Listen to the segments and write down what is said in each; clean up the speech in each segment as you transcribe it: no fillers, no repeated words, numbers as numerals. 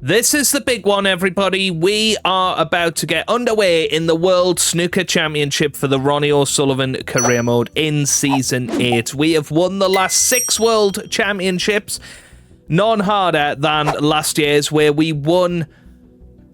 This is the big one, everybody. We are about to get underway in the World Snooker Championship for the Ronnie O'Sullivan Career Mode in Season 8. We have won the last 6 World Championships, none harder than last year's, where we won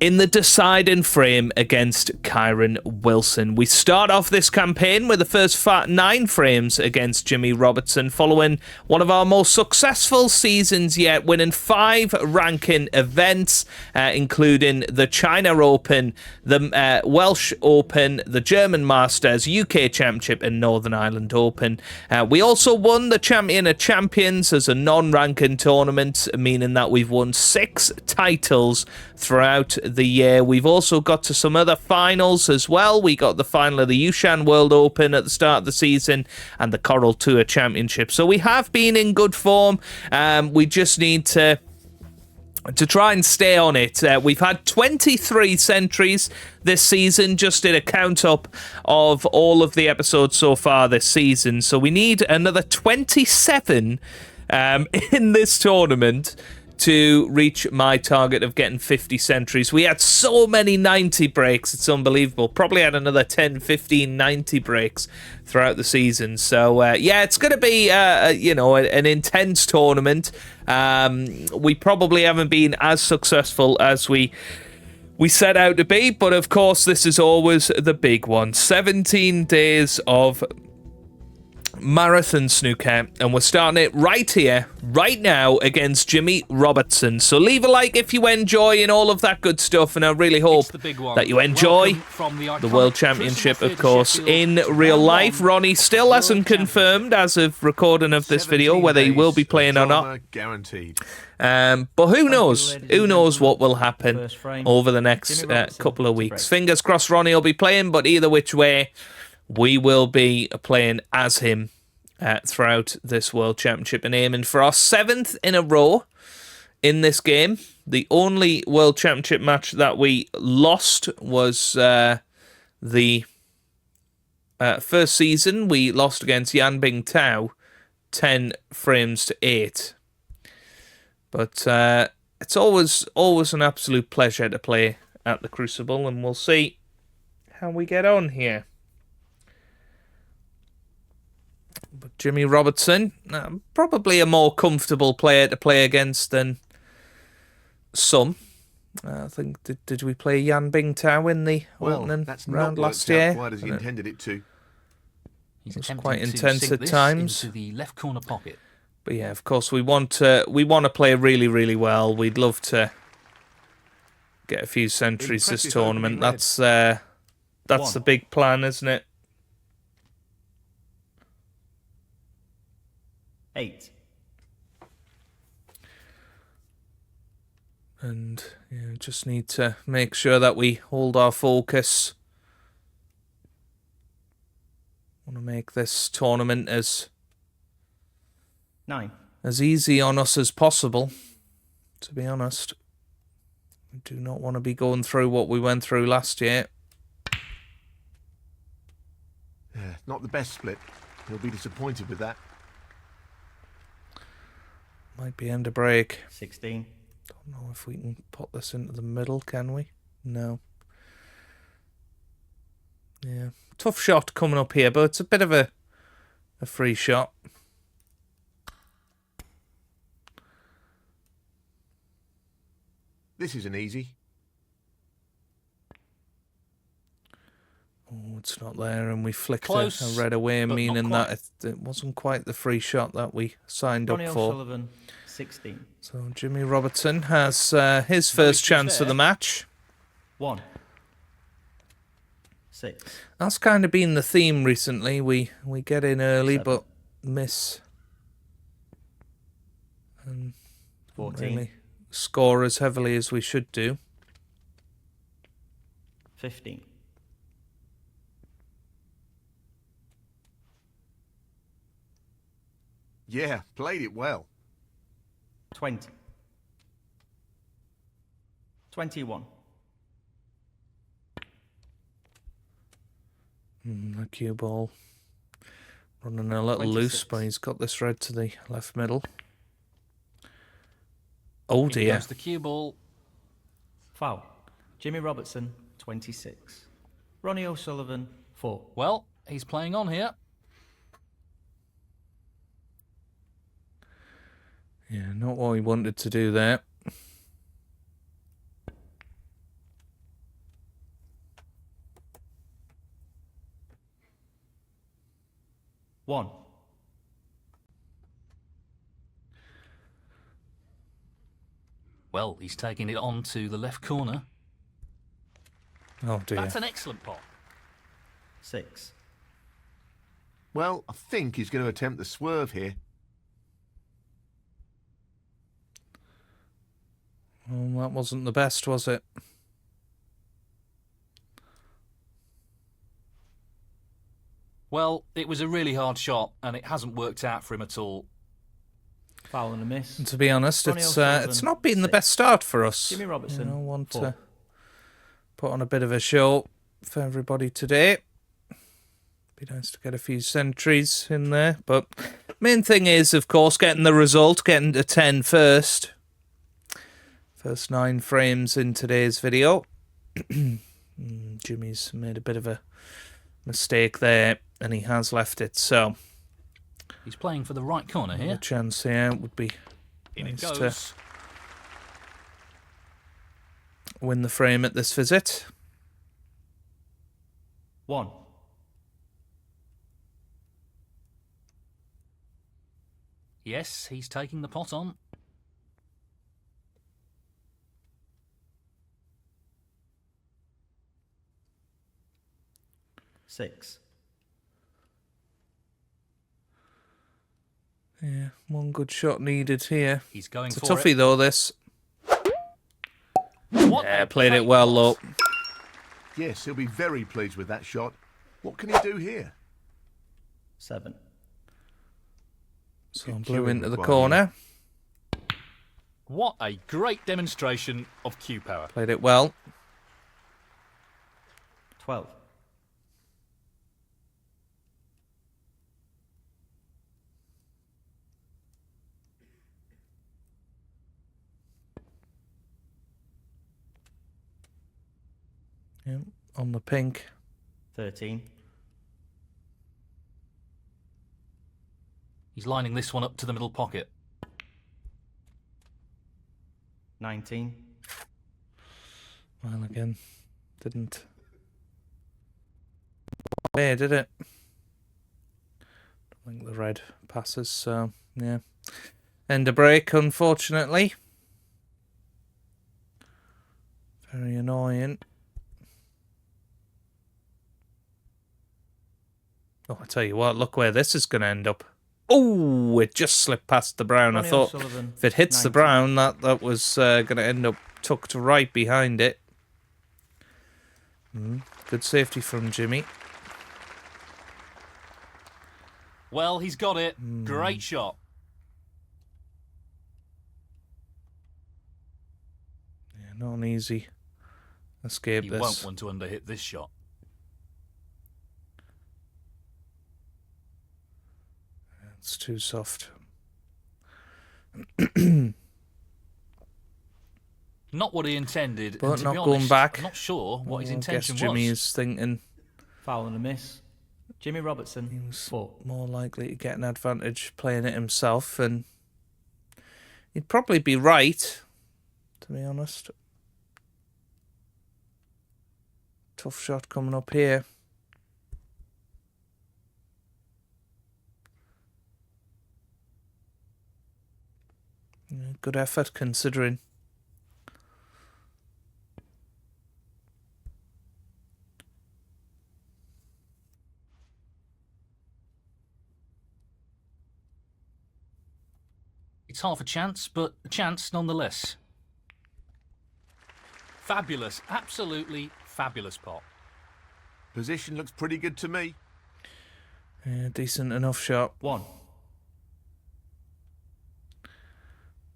in the deciding frame against Kyron Wilson. We start off this campaign with the first 9 frames against Jimmy Robertson, following one of our most successful seasons yet, winning 5 ranking events, including the China Open, the Welsh Open, the German Masters, UK Championship, and Northern Ireland Open. We also won the Champion of Champions as a non-ranking tournament, meaning that we've won 6 titles throughout the year. We've also got to some other finals as well. We got the final of the Yushan World Open at the start of the season and the Coral Tour Championship. So we have been in good form. We just need to try and stay on it. We've had 23 centuries this season. Just did a count up of all of the episodes so far this season. So we need another 27 in this tournament to reach my target of getting 50 centuries. We had so many 90 breaks, it's unbelievable. Probably had another 10, 15, 90 breaks throughout the season. So, yeah, it's going to be, an intense tournament. We probably haven't been as successful as we set out to be, but of course, this is always the big one. 17 days of marathon snooker, and we're starting it right here, right now, against Jimmy Robertson. So leave a like if you enjoy and all of that good stuff, and I really hope that you enjoy the World Championship, of course, in real life. Ronnie still hasn't confirmed, as of recording of this video, whether he will be playing or not. Guaranteed. But who knows? Who knows what will happen over the next couple of weeks. Fingers crossed Ronnie will be playing, but either which way, we will be playing as him throughout this World Championship and aiming for our 7th in a row in this game. The only World Championship match that we lost was the first season. We lost against Yan Bing Tao 10 frames to 8. But it's always an absolute pleasure to play at the Crucible, and we'll see how we get on here. But Jimmy Robertson, probably a more comfortable player to play against than some. I think, did we play Yan Bing Tao in the opening round last year? Quite as he intended it to. It was quite intense at times. Into the left corner pocket. But yeah, of course, we want to play really, really well. We'd love to get a few centuries this tournament. That's the big plan, isn't it? 8. And just need to make sure that we hold our focus. Want to make this tournament as 9. As easy on us as possible, to be honest. We do not want to be going through what we went through last year. Yeah, not the best split. He'll be disappointed with that. Might be end of break. 16. Don't know if we can put this into the middle, can we? No. Yeah. Tough shot coming up here, but it's a bit of a free shot. This isn't easy. Oh, it's not there, and we flicked a red away, but meaning that it wasn't quite the free shot that we signed Ronnie up for. O'Sullivan, 16. So Jimmy Robertson has his first chance of the match. 1. 6. That's kind of been the theme recently. We get in early, 7. but miss. And 14. really score as heavily as we should do. 15. Yeah, played it well. 20. 21. The cue ball running a little 26. loose, but he's got this red to the left middle. Oh dear. The cue ball. Foul. Jimmy Robertson, 26. Ronnie O'Sullivan, 4. Well, he's playing on here. Yeah, not what he wanted to do there. One. Well, he's taking it on to the left corner. Oh dear. That's an excellent pot. 6. Well, I think he's going to attempt the swerve here. Well, that wasn't the best, was it? Well, it was a really hard shot, and it hasn't worked out for him at all. Foul and a miss. And to be honest, Ronnie it's O'Sullivan, not been the 6. best start for us. Jimmy Robertson, I want 4. to put on a bit of a show for everybody today. Be nice to get a few centuries in there, but main thing is, of course, getting the result, getting to 10 first. First 9 frames in today's video. Jimmy's made a bit of a mistake there, and he has left it, so He's playing for the right corner a here. chance here would be In it nice goes. to win the frame at this visit. 1. Yes, he's taking the pot on. 6. Yeah, one good shot needed here. He's going It's a for toughie it. though, this. What Yeah, a played it great well, pot. look. Yes, he'll be very pleased with that shot. What can he do here? 7. So Good blew cueing into the required corner. What a great demonstration of cue power. Played it well. 12. Yeah, on the pink. 13. He's lining this one up to the middle pocket. 19. Well, again, didn't. Where did it? I think the red passes, so yeah. End of break, unfortunately. Very annoying. Oh, I tell you what, look where this is going to end up. Oh, it just slipped past the brown. Ronnie I thought O'Sullivan, if it hits the 19. brown, that was going to end up tucked right behind it. Good safety from Jimmy. Well, he's got it. Great shot. Yeah, not an easy escape He this. won't want to underhit this shot. It's too soft. Not what he intended. But and to not be going honest, back. I'm not sure what his I intention guess Jimmy was. is thinking Foul and a miss. Jimmy Robertson, 4. more likely to get an advantage playing it himself, and he'd probably be right, to be honest. Tough shot coming up here. Yeah, good effort considering. It's half a chance, but a chance nonetheless. Fabulous. Absolutely fabulous pot. Position looks pretty good to me. Yeah, decent enough shot. 1.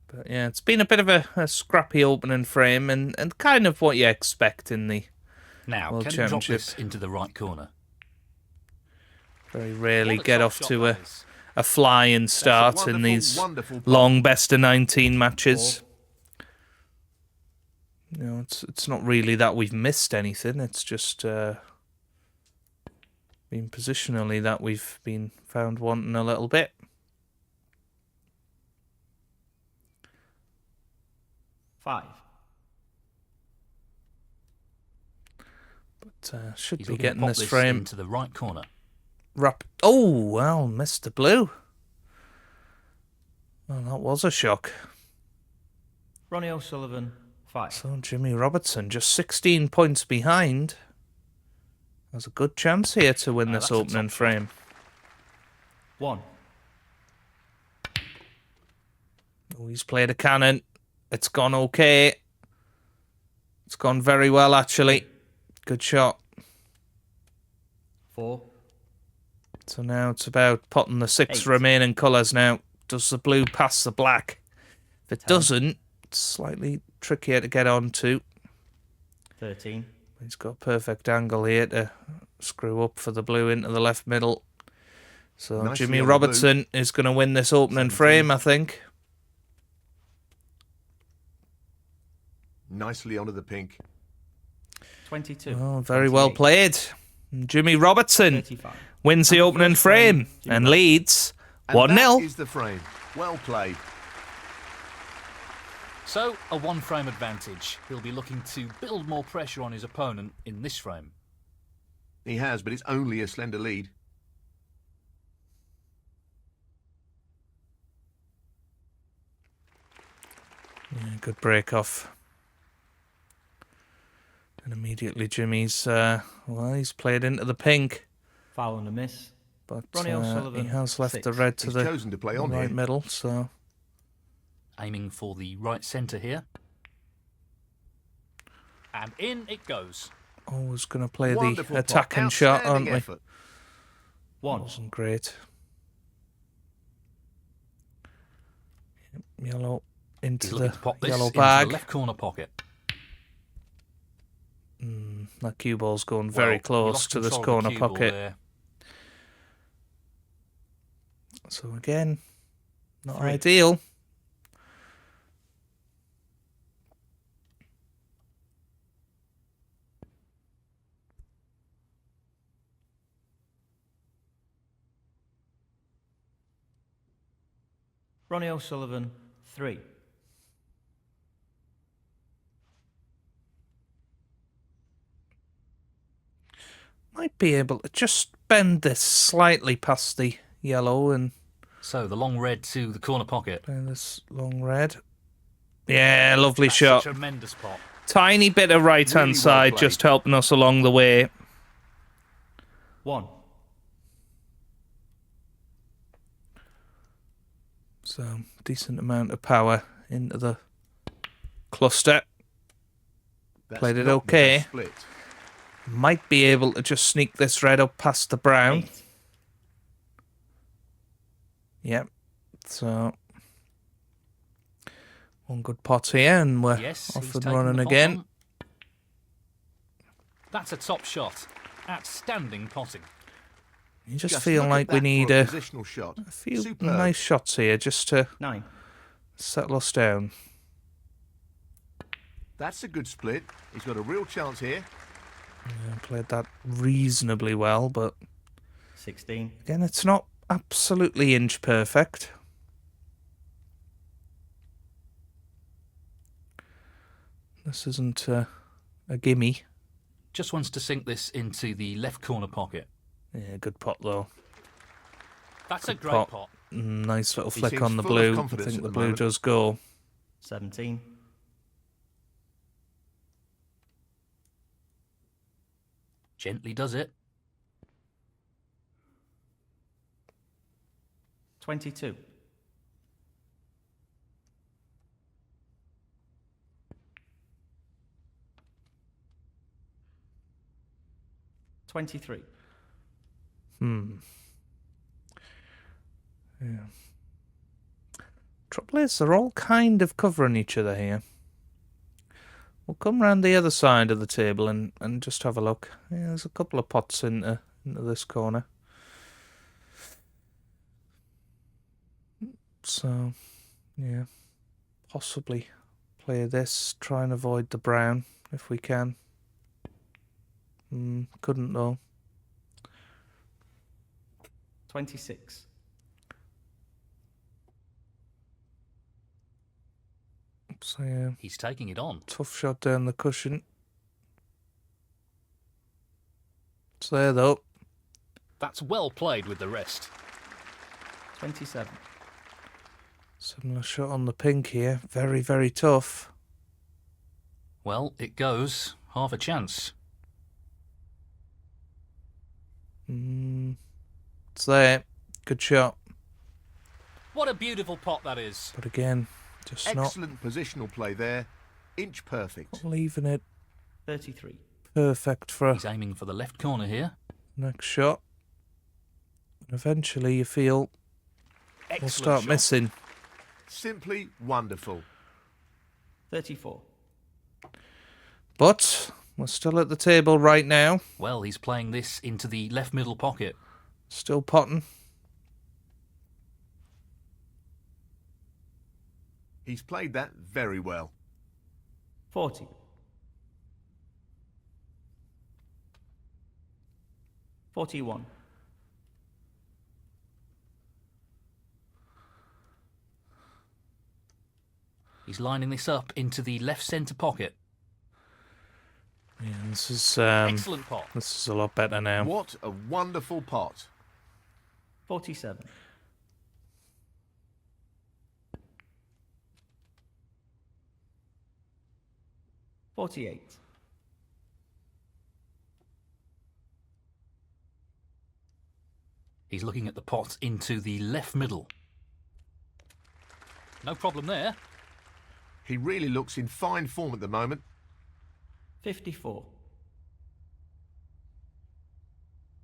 But yeah, it's been a bit of a scrappy opening frame, and kind of what you expect in the Now, World can he drop Championship. this into the right corner? very rarely What a get top off shot to that a is. flying start in wonderful, these wonderful pot. long best of 19 matches. You know, it's not really that we've missed anything. It's just been positionally that we've been found wanting a little bit. Five. But should He's be looking to getting pop this this frame into the right corner. Oh, well, missed the blue. Well, that was a shock. Ronnie O'Sullivan, 5. So Jimmy Robertson just 16 points behind. Has a good chance here to win this That's a opening top shot. frame. 1. Oh, he's played a cannon. It's gone okay. It's gone very well, actually. Good shot. 4. So now it's about potting the 6 8. remaining colours now. Does the blue pass the black? If it 10. doesn't, it's slightly trickier to get onto. 13. He's got a perfect angle here to screw up for the blue into the left middle. So Nicely Jimmy on the Robertson is going to win this opening 17. frame, I think. Nicely onto the pink. 22. Oh, very well 28, played. Jimmy Robertson 35. wins the And the opening first frame, frame Jimmy and Robertson. leads And 1-0. that is the frame. Well played. So, a one-frame advantage. He'll be looking to build more pressure on his opponent in this frame. He has, but it's only a slender lead. Yeah, good break off. And immediately Jimmy's, well, he's played into the pink. Foul and a miss. But Ronnie O'Sullivan, he has left 6. the red to He's the chosen to play on right here. middle, so... Aiming for the right centre here. And in it goes. Always going to play Wonderful the pot. attacking shot, aren't Outstanding we? effort. 1. Wasn't great. Yellow into He's the looking to pop this yellow into bag. the left corner pocket. That cue ball's going very Well, he close lost to this control of the corner cue ball pocket. there. So again, not 3. ideal. Ronnie O'Sullivan, 3. Might be able to just bend this slightly past the yellow and So, the long red to the corner pocket. play this long red. Yeah, lovely That's shot. a tremendous pot. Tiny bit of right-hand Really well side played. just helping us along the way. 1. So, decent amount of power into the cluster. That's Played it not the okay. best split. Might be able to just sneak this red up past the brown. 8. Yep. So, one good pot here, and we're Yes, off he's and taken running the pot again. on. That's a top shot. Outstanding potting. You just Just feel look at like we that need for a a positional shot. few Superb. nice shots here just to 9. settle us down. That's a good split. He's got a real chance here. Yeah, played that reasonably well, but 16. again, it's not absolutely inch perfect. This isn't a gimme. Just wants to sink this into the left corner pocket. Yeah, good pot though. That's a Good great pot. pot. Nice little He flick seems on the full of blue. I confidence think at the the blue moment. does go. 17. Gently does it. 22. $23. Yeah. Trouble is, they're all kind of covering each other here. We'll come round the other side of the table and just have a look. Yeah, there's a couple of pots into this corner. So, yeah, possibly play this. Try and avoid the brown if we can. Couldn't though. 26. So yeah, He's taking it on. tough shot down the cushion. It's there though. That's well played with the wrist. 27. Similar shot on the pink here. Very, very tough. Well, it goes. Half a chance. It's there. Good shot. What a beautiful pot that is. But again, just Excellent positional play there. Inch perfect. not leaving it 33. perfect for a He's aiming for the left corner here. next shot. And eventually you feel Excellent we'll start shot. missing. Simply wonderful. 34. But we're still at the table right now. Well, he's playing this into the left middle pocket. Still potting. He's played that very well. 40. 41. He's lining this up into the left centre pocket. Yeah, this is Excellent pot. this is a lot better now. What a wonderful pot. 47. 48. He's looking at the pot into the left middle. No problem there. He really looks in fine form at the moment. 54.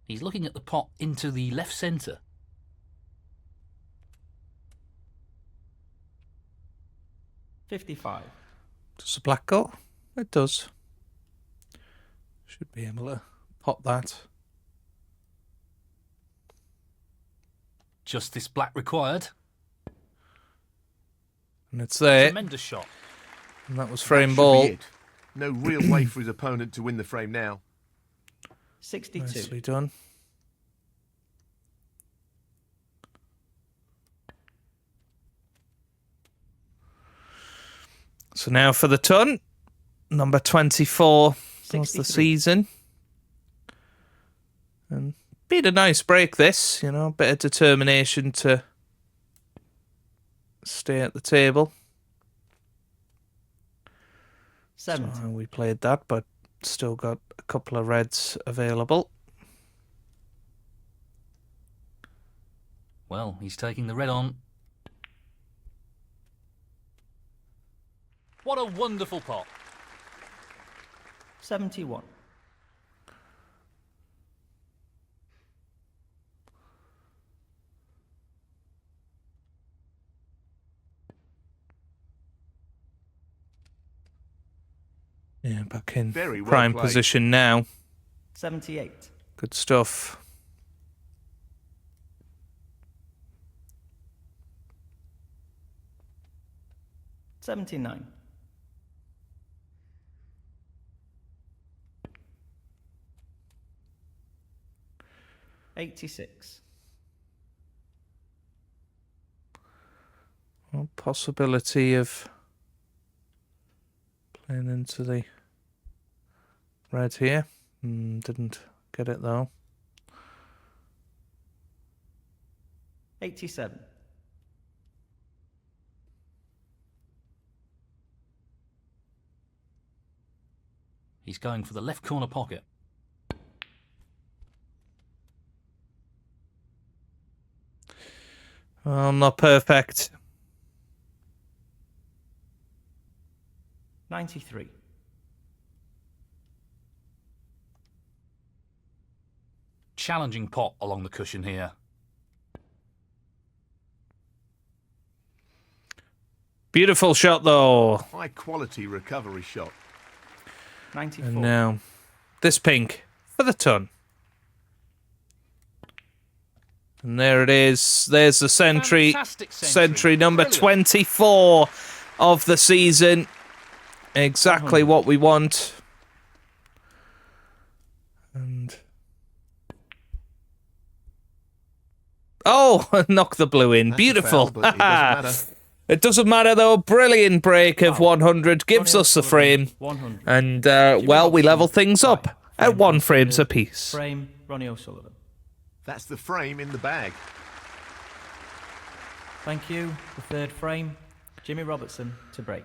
He's looking at the pot into the left centre. 55. Does the black go? It does. Should be able to pot that. Just this black required. And it's there. Tremendous shot. And that was That frame should ball. be it. No real way for his opponent to win the frame now. 62. Nicely done. So now for the ton. Number 24 was the 63. season. And been a nice break this, you know, bit of determination to stay at the table. 70. So we played that, but still got a couple of reds available. Well, he's taking the red on. What a wonderful pot. 71. Yeah, back in Very well prime played. position now. 78. Good stuff. $79. $86. Well, possibility of playing into the red here. Didn't get it though. 87. He's going for the left corner pocket. Well, not perfect. 93. Challenging pot along the cushion here. Beautiful shot though. High quality recovery shot. 94. And now this pink for the ton. And there it is. There's the century. Fantastic Century number Brilliant. 24 of the season. exactly 100. what we want. And oh, knock the blue in. That's a Beautiful. foul, but it doesn't matter. It doesn't matter though. Brilliant break of Foul. 100 gives Ronnie us the O'Sullivan, frame, 100. and Jimmy well, we Robertson, level things five. up at Frame 1 frames considered. apiece. Frame, Ronnie O'Sullivan. That's the frame in the bag. Thank you. The third frame, Jimmy Robertson to break.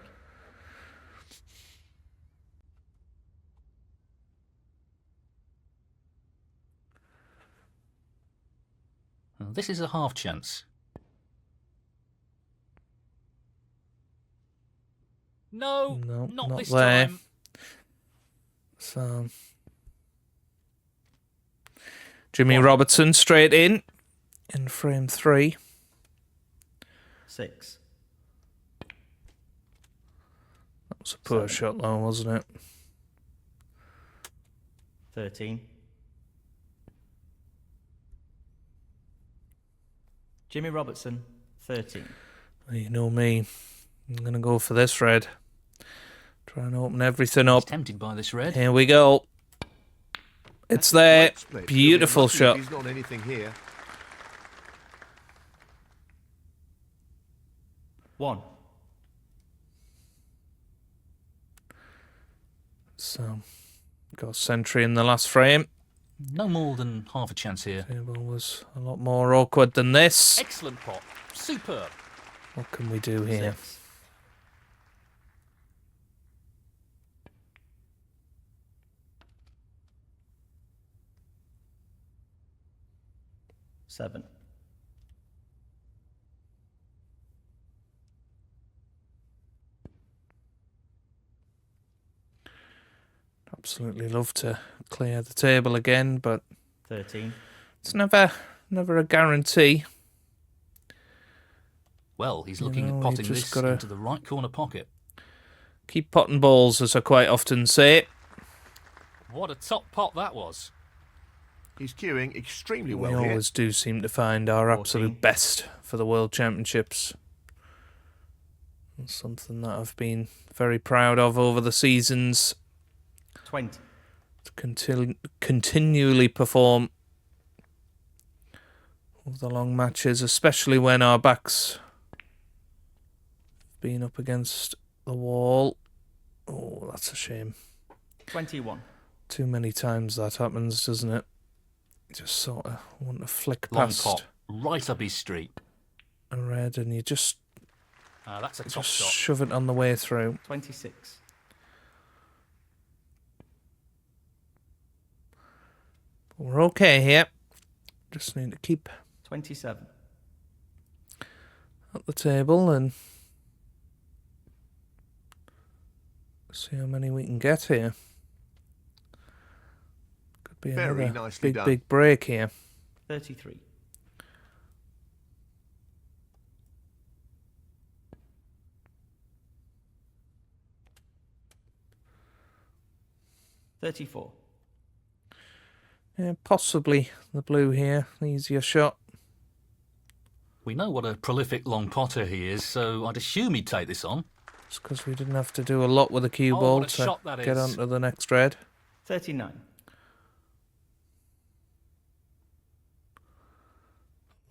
Well, this is a half chance. No, No, not not this there. time. So, Jimmy Robertson straight in frame 3. 6. That was a poor 7. shot though, wasn't it? 13. Jimmy Robertson, 13. You know me. I'm going to go for this red. Try and open everything I was up. tempted by this red. Here we go. It's That's a there. great split. Beautiful He'll be unlucky shot. if he's not anything here. 1. So, got century in the last frame. No more than half a chance here. Table was a lot more awkward than this. Excellent pot. Superb. What can we do here? 6. 7. Absolutely love to clear the table again, but 13. it's never a guarantee. Well, he's You looking know, at you potting just this gotta- into the right corner pocket. Keep potting balls, as I quite often say. What a top pot that was. He's queuing extremely We well here. always do seem to find our 14. absolute best for the World Championships. It's something that I've been very proud of over the seasons. 20. To continually perform over the long matches, especially when our backs have been up against the wall. Oh, that's a shame. 21. Too many times that happens, doesn't it? You just sort of want to flick Long past pot. Right up his street. a red and you just That's a top shot. shove it on the way through. 26. But we're okay here. Just need to keep 27. at the table and see how many we can get here. Could be Very another nicely done. big break here. 33. $34. Yeah, possibly the blue here, the easier shot. We know what a prolific long potter he is, so I'd assume he'd take this on. Just because we didn't have to do a lot with the cue Oh, ball what a to shot that get is. onto the next red. 39.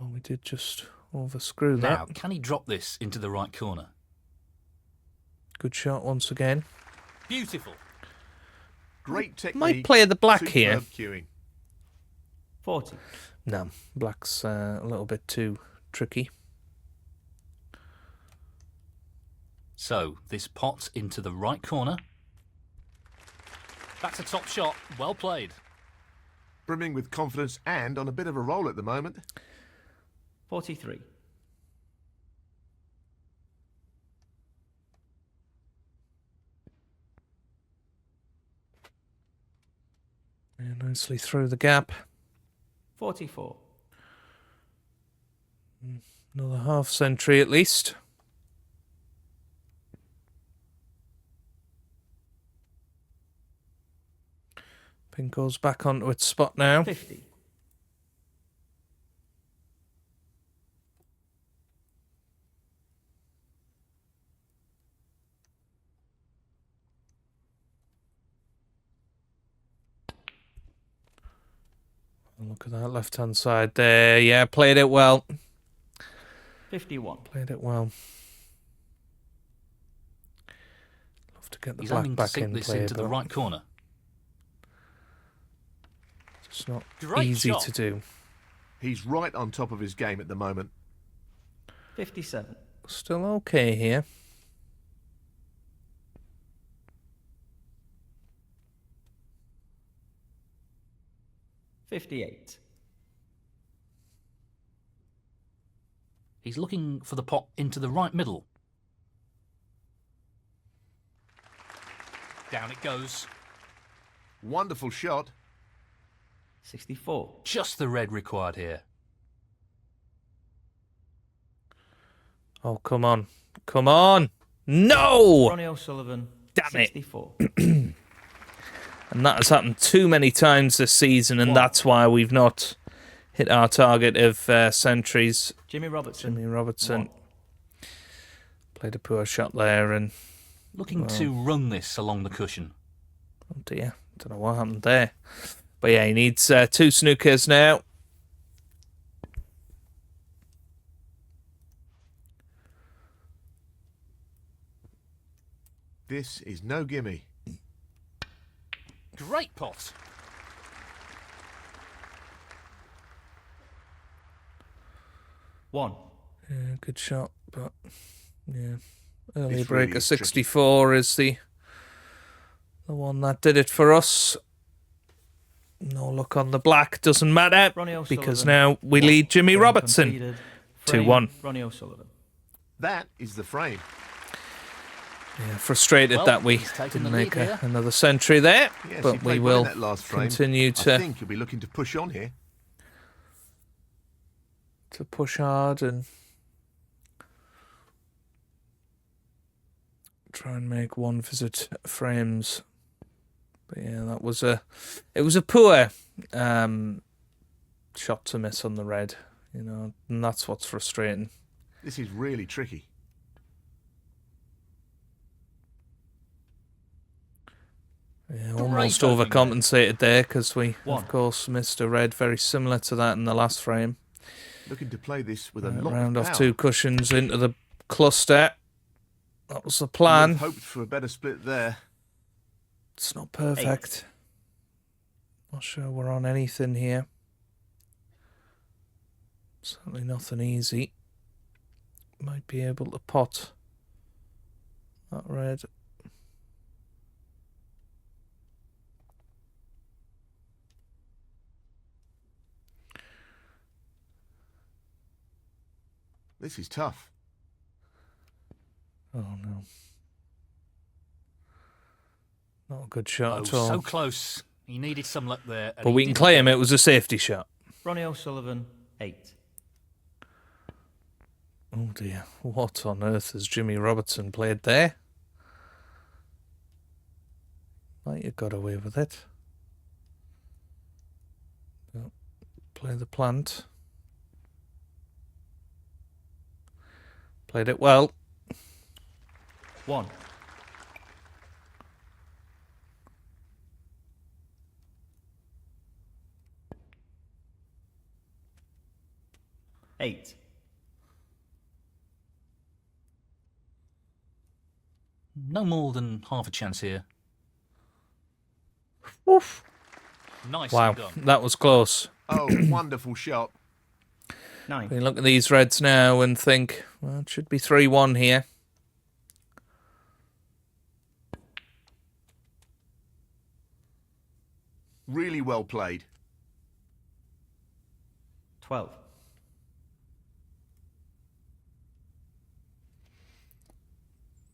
Well, we did just overscrew Now, that. can he drop this into the right corner? Good shot once again. Beautiful. Great technique. Might play the black Superb here. queuing. 40. No, black's a little bit too tricky. So, this pot into the right corner. That's a top shot. Well played. Brimming with confidence and on a bit of a roll at the moment. 43. Yeah, nicely through the gap. 44. Another half century at least. Pink goes back onto its spot now. 50. Look at that left-hand side there. Yeah, played it well. 51. Played it well. Love to get the He's black aiming to back sink in this play, into the but right corner. it's not Great easy shot. to do. He's right on top of his game at the moment. 57. Still okay here. $58. He's looking for the pot into the right middle. Down it goes. Wonderful shot. 64. Just the red required here. Oh, come on. Come on. No! Ronnie O'Sullivan. Damn it. 64. And that has happened too many times this season, and that's why we've not hit our target of centuries. Jimmy Robertson. Jimmy Robertson One. played a poor shot there, and Looking to run this along the cushion. oh dear, don't know what happened there. But yeah, he needs 2 snookers now. This is no gimme. Great pot. One. Yeah, good shot, but yeah, early This break really of is tricky. 64 is the one that did it for us. No luck on the black, doesn't matter, Ronnie O'Sullivan. because now we lead Jimmy Frame Robertson. completed. Frame, 2-1. Ronnie O'Sullivan. That is the frame. Yeah, frustrated Well, that we he's taken didn't the lead make here. another century there, Yes, but he we played well in will that last frame. continue I to think he'll be looking to push on here. push hard and try and make one visit frames. But yeah, that was a poor shot to miss on the red, you know, and that's what's frustrating. This is really tricky. Yeah, Great almost opening there. overcompensated there because we, One. of course, missed a red very similar to that in the last frame. Looking to play this with a lot Round of off power. 2 cushions into the cluster. That was the Would plan. have hoped for a better split there. It's not perfect. Not sure we're on anything here. Certainly nothing easy. Might be able to pot that red. This is tough. Oh no. Not a good shot Oh, at all. so close. He needed some luck there. and But he we can didn't claim get it was a safety shot. Ronnie O'Sullivan. 8. Oh dear. What on earth has Jimmy Robertson played there? Might have got away with it. But play the plant. Played it well. 1. Eight. No more than half a chance here. Oof. Nicely Wow, done. that was close. Oh, wonderful shot. 9. We look at these reds now and think, well, it should be 3-1 here. Really well played. 12.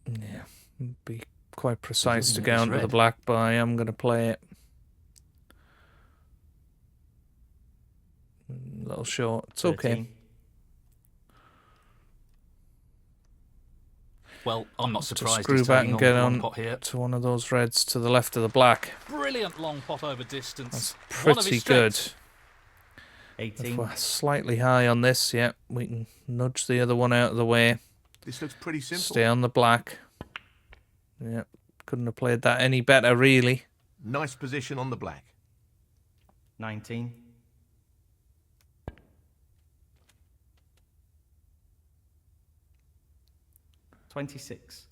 Yeah, be quite precise to Isn't it? go It's onto the red. black, but I am going to play it. A little short. It's okay. 13. Well, I'm not To surprised screw he's back taking and get one on pot here. to one of those reds to the left of the black. Brilliant long pot over distance. That's One of pretty his good. strengths. If 18. we're slightly high on this, yeah, we can nudge the other one out of the way. This looks pretty simple. Stay on the black. Yeah, couldn't have played that any better, really. Nice position on the black. 19. 26.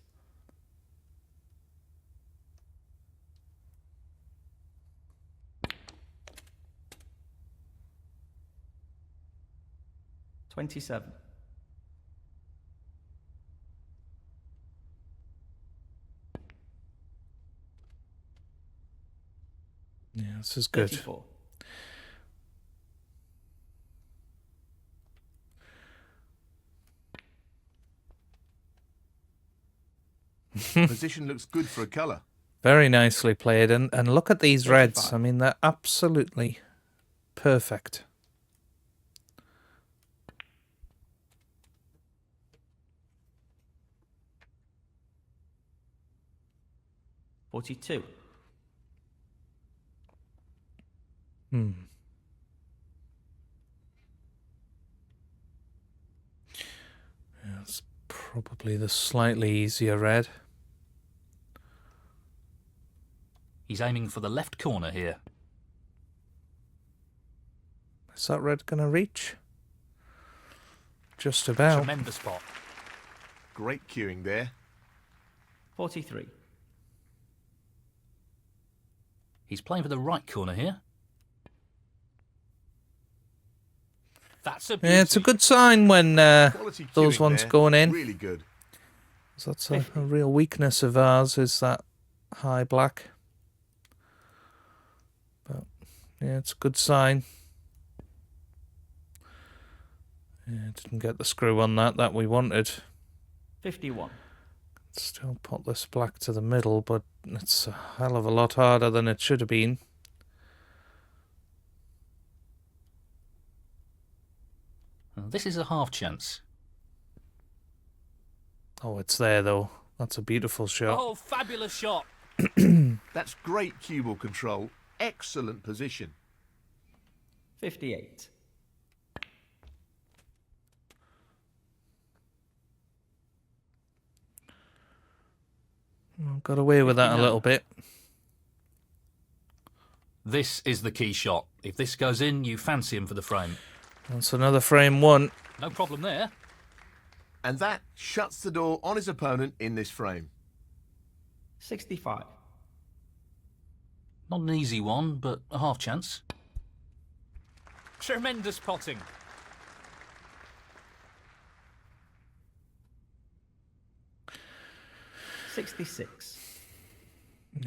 $27. Yeah, this is good. 34. Position looks good for a colour. Very nicely played. And look at these reds. 35. I mean, they're absolutely perfect. $42. Yeah, it's probably the slightly easier red. He's aiming for the left corner here. Is that red going to reach? Just about. Tremendous spot. Great cueing there. 43. He's playing for the right corner here. That's a beauty. Yeah, it's a good sign when Quality those cueing ones there. going in. Really good. So that's a real weakness of ours, is that high black. But yeah, it's a good sign. Yeah, didn't get the screw on that we wanted. 51. Still put this black to the middle, but it's a hell of a lot harder than it should have been. This is a half chance. Oh, it's there though. That's a beautiful shot. Oh, fabulous shot. That's great cue ball control. Excellent position. 58. Got away with that a 59. little bit. This is the key shot. If this goes in, you fancy him for the frame. That's another frame one. No problem there. And that shuts the door on his opponent in this frame. 65. Not an easy one, but a half chance. Tremendous potting. $66.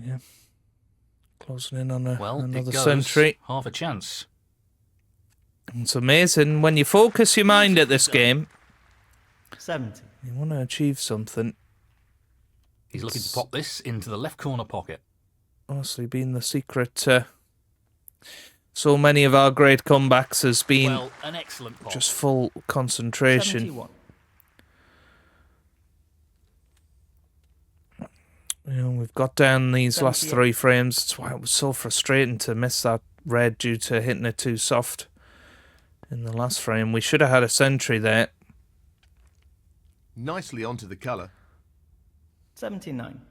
Yeah. Closing in on Well, another it goes. century. Half a chance. It's amazing. When you focus your mind at this game, 70. you want to achieve something. He's looking to pop this into the left corner pocket. Honestly, been the secret to so many of our great comebacks has been Well, an excellent pot. just full concentration. 71. You know, we've got down these last 78. 3 frames. That's why it was so frustrating to miss that red due to hitting it too soft in the last frame. We should have had a century there. Nicely onto the colour. 79.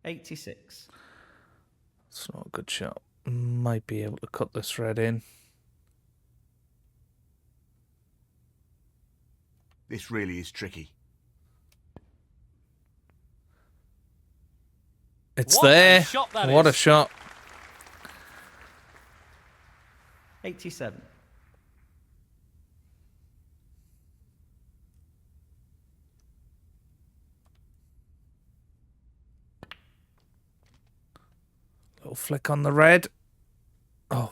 $86. It's not a good shot. Might be able to cut this red in. This really is tricky. It's What a there. shot that What a is. shot. 87. Little flick on the red. Oh.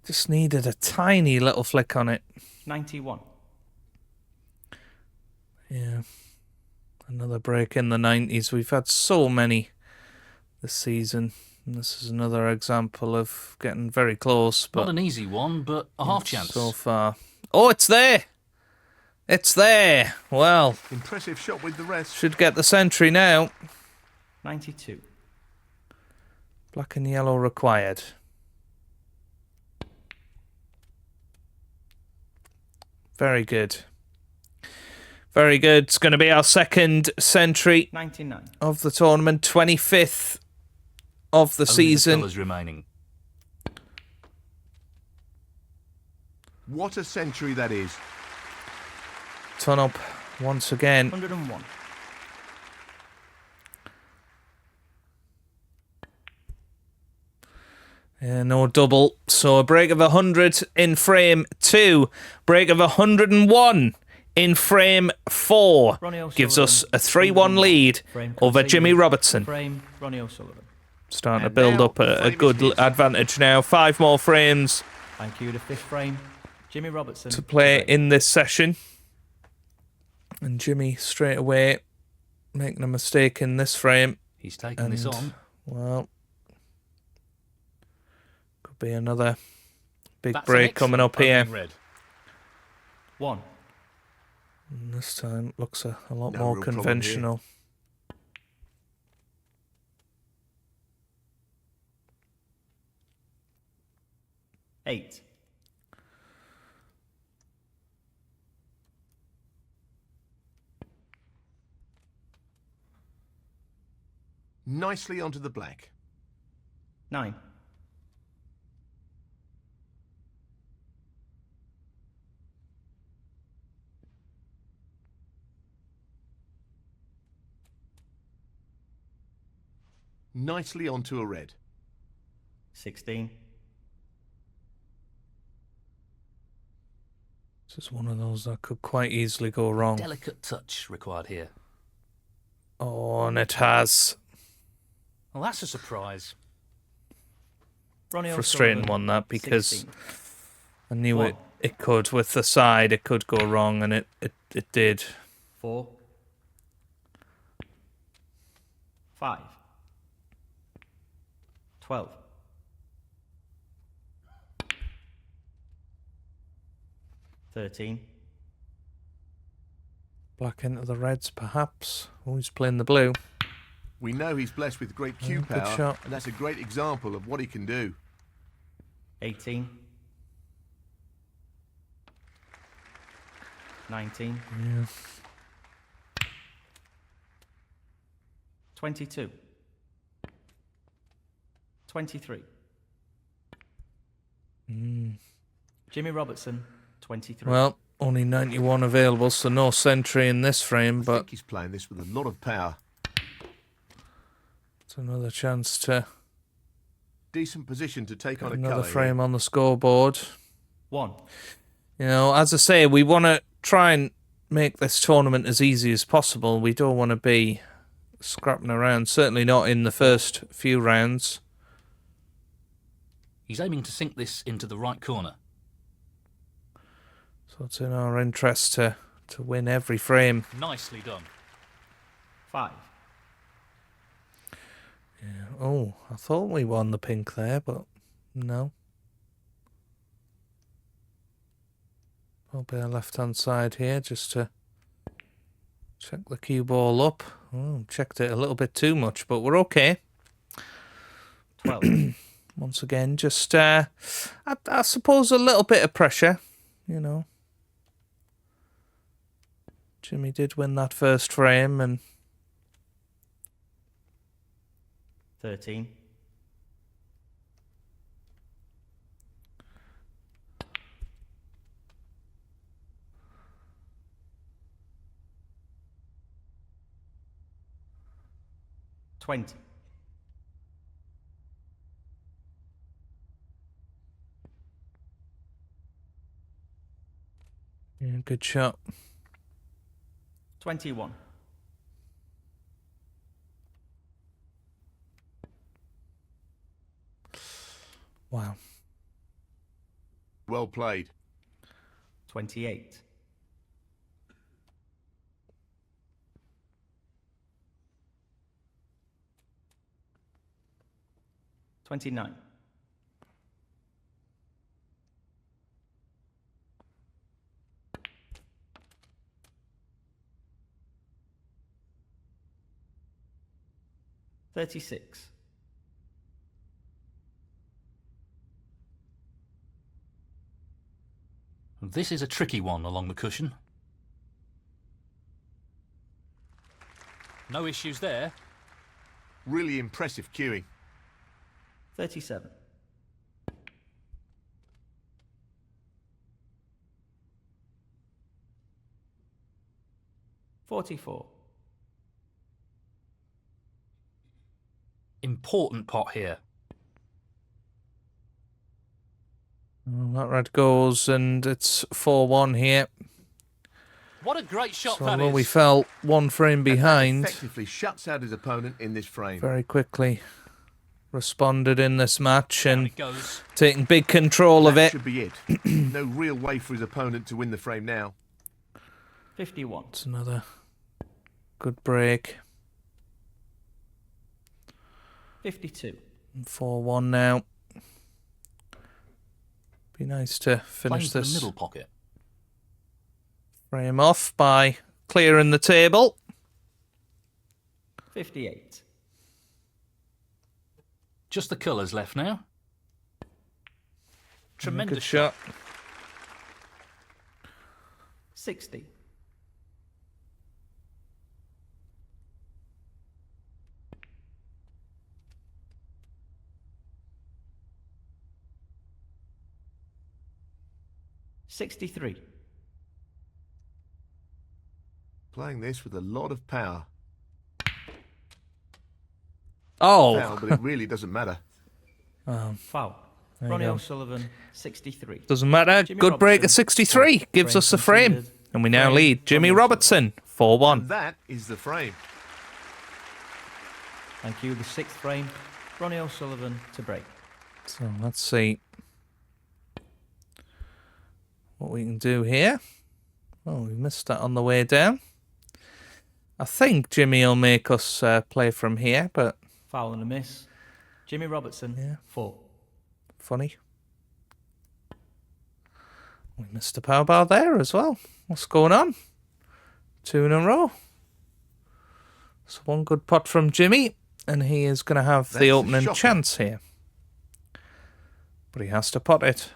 Just needed a tiny little flick on it. 91. Yeah. Another break in the 90s. We've had so many this season. And this is another example of getting very close. But Not an easy one, but a half chance. so far. Oh, it's there. It's there. Well, Impressive shot with the rest. should get the century now. 92. Black and yellow required. Very good. Very good. It's going to be our second century 99. of the tournament, 25th of the Only season. The colours remaining. What a century that is. Ton up once again. 101. Yeah, no double. So a break of 100 in frame 2. Break of 101 in frame 4. Ronnie O'Sullivan, Gives us a 3-1 101. lead Frame over conceded. Jimmy Robertson. Frame Ronnie O'Sullivan. Starting to And build now up the a frame good is his. advantage now. 5 more frames Thank you. The 5th frame. Jimmy Robertson. to play break. in this session. And Jimmy straight away making a mistake in this frame. He's taking this And, on. well, could be another big That's an break coming excellent up here. opening red. 1. And this time looks a lot No more real problem here. conventional. Eight. Nicely onto the black. 9. Nicely onto a red. 16. This is one of those that could quite easily go wrong. Delicate touch required here. Oh, and it has. Well, that's a surprise. Ronnie Frustrating O'Sullivan, one, that, because 16. I knew One. it could. With the side, it could go wrong, and it did. 4. 5. 12. 13. Black into the reds, perhaps. Oh, he's playing the blue. We know he's blessed with great cue good power, shot. and that's a great example of what he can do. 18. 19. Yeah. 22. 23. Jimmy Robertson, 23. Well, only 91 available, so no century in this frame, I but think he's playing this with a lot of power. it's another chance to Decent position to take get on a another colour frame here. on the scoreboard. 1. You know, as I say, we want to try and make this tournament as easy as possible. We don't want to be scrapping around, certainly not in the first few rounds. He's aiming to sink this into the right corner. So it's in our interest to win every frame. Nicely done. 5. Oh, I thought we won the pink there, but no. I'll be on left-hand side here just to check the cue ball up. Oh, checked it a little bit too much, but we're okay. 12. Once again, just, I suppose, a little bit of pressure, you know. Jimmy did win that first frame, and 13. 20. 'Good shot. 21. Wow. Well played. 28. 29. 36. This is a tricky one along the cushion. No issues there. Really impressive queuing. 37. 44. Important pot here. Well, that red goes, and it's 4-1 here. What a great shot So that although is. we fell one frame And that behind, effectively shuts out his opponent in this frame. very quickly responded in this match Down and it goes. taking big control of That it. should be it. No real way for his opponent to win the frame now. 51. It's another good break. 52. 4-1 now. Be nice to finish Playing to the this middle pocket. frame off by clearing the table. 58. Just the colours left now. Tremendous Good shot. 60. 63. Playing this with a lot of power. Oh, Foul, but it really doesn't matter. Foul. you Ronnie go. O'Sullivan, 63. doesn't matter. Jimmy Good break at Robertson, 63. Gives frame us the frame. conceded. And we now Frame, lead. Jimmy Ronnie Robertson, 4-1. And that is the frame. Thank you. The 6th frame. Ronnie O'Sullivan to break. So let's see what we can do here. Oh, we missed that on the way down. I think Jimmy will make us play from here, but Foul and a miss. Jimmy Robertson, Yeah. 4. funny. We missed a power bar there as well. What's going on? 2 in a row. So one good pot from Jimmy, and he is going to have That's the a opening shocker. chance here. But he has to pot it.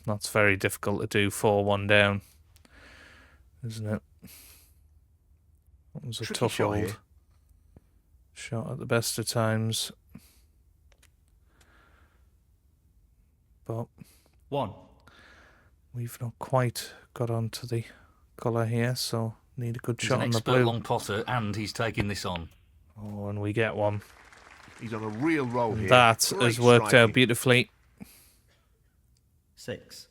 That's very difficult to do 4-1 down, isn't it? That was a Tricky tough shot old here. shot at the best of times. But 1. we've not quite got onto the colour here, so need a good He's shot an on the expert blue. long potter, and he's taking this on. Oh, and we get one. He's on a real roll here. That Great has worked striking. out beautifully. 6.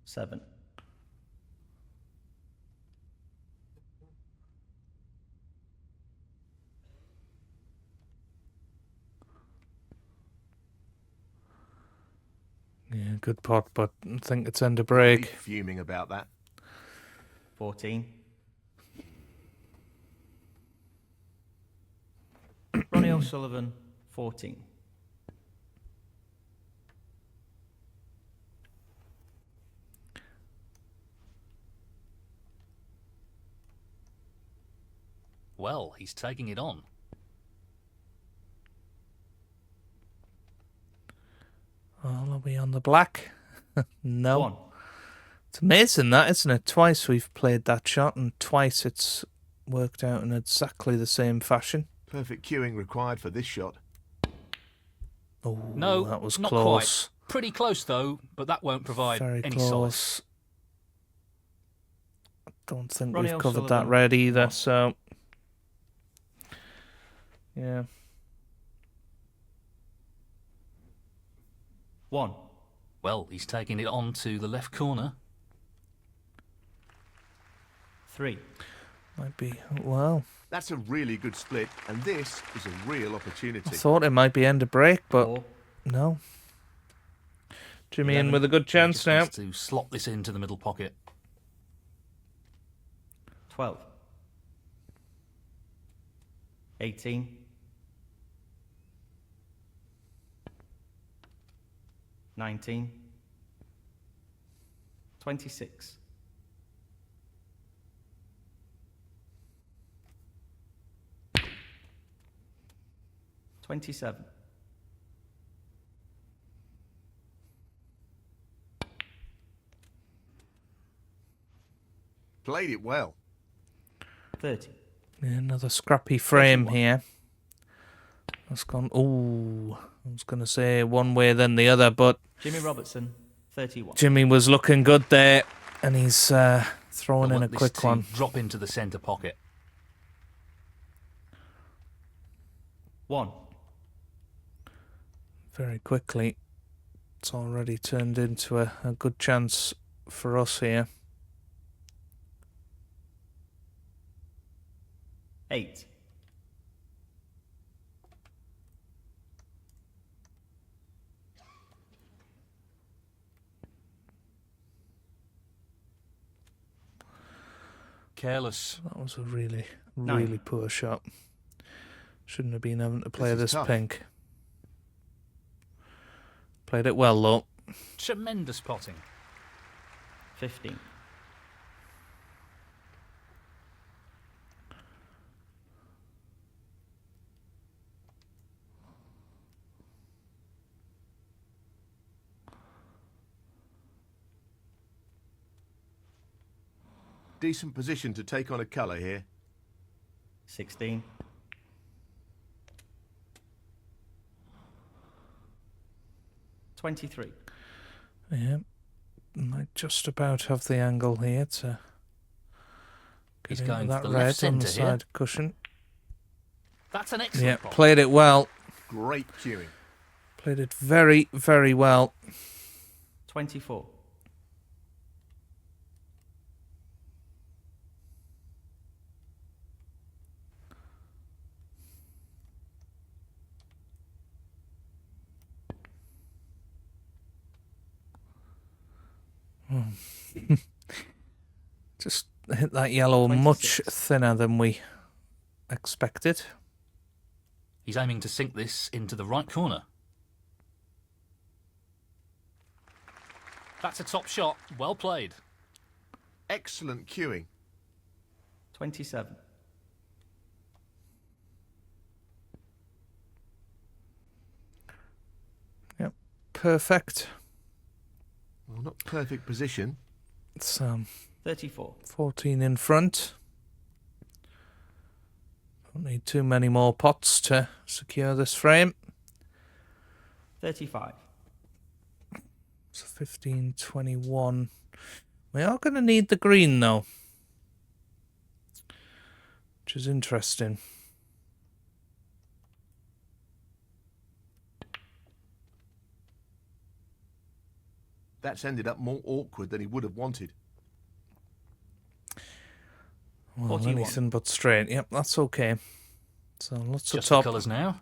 7. 'Yeah, good pot, but I think it's end of He's break. fuming about that. 14. Ronnie O'Sullivan, 14. Well, he's taking it on. Well, are we on the black? No. 1. It's amazing that, isn't it? Twice we've played that shot, and twice it's worked out in exactly the same fashion. Perfect cueing required for this shot. Oh, No, that was not close. quite. Pretty close, though, but that won't provide Very any close. solace. I don't think Ronnie we've covered that O'Sullivan, red either, 1. so... Yeah. 1. Well, he's taking it on to the left corner. 3. Might be... Well, That's a really good split, and this is a real I opportunity. thought it might be end of break, but 4. no. Jimmy in 11. with a good He chance just now. wants to slot this into the middle pocket. 12. 18. 19. 26. 27. Played it well. 30. Yeah, another scrappy frame 31. here. That's gone. Oh, I was going to say one way then the other, but Jimmy Robertson, 31. Jimmy was looking good there, and he's throwing I in a want this quick to one. drop into the centre pocket. 1. Very quickly. It's already turned into a good chance for us here. 8. Careless. That was a really, 9. really poor shot. Shouldn't have been having to play This is this tough. pink. Played it well though. Tremendous potting. 15. Decent position to take on a colour here. 16. 23. Yeah, might just about have the angle here to He's get into going for that the red left on the centre here. side cushion. That's an excellent Yeah, pot. played it well. Great cueing. Played it very, very well. 24. Just hit that yellow 26. much thinner than we expected. He's aiming to sink this into the right corner. That's a top shot. Well played. Excellent cueing. 27. Yep, perfect. Well, not perfect position. It's 34. 14 in front. Don't need too many more pots to secure this frame. 35. So 15, 21. We are going to need the green though, which is interesting. That's ended up more awkward than he would have wanted. Well, 41. anything but straight. Yep, that's okay. So lots of Just the top. colours now.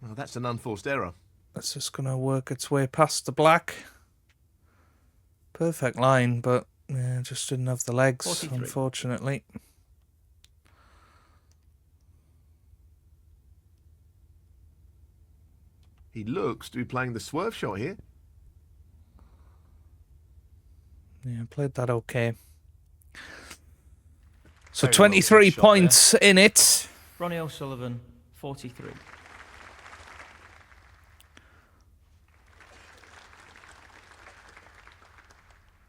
Well, that's an unforced error. It's just going to work its way past the black. Perfect line, but yeah, just didn't have the legs, 43. unfortunately. He looks to be playing the swerve shot here. Yeah, played that okay. So Very well 23 shot there. points in it. Ronnie O'Sullivan, 43.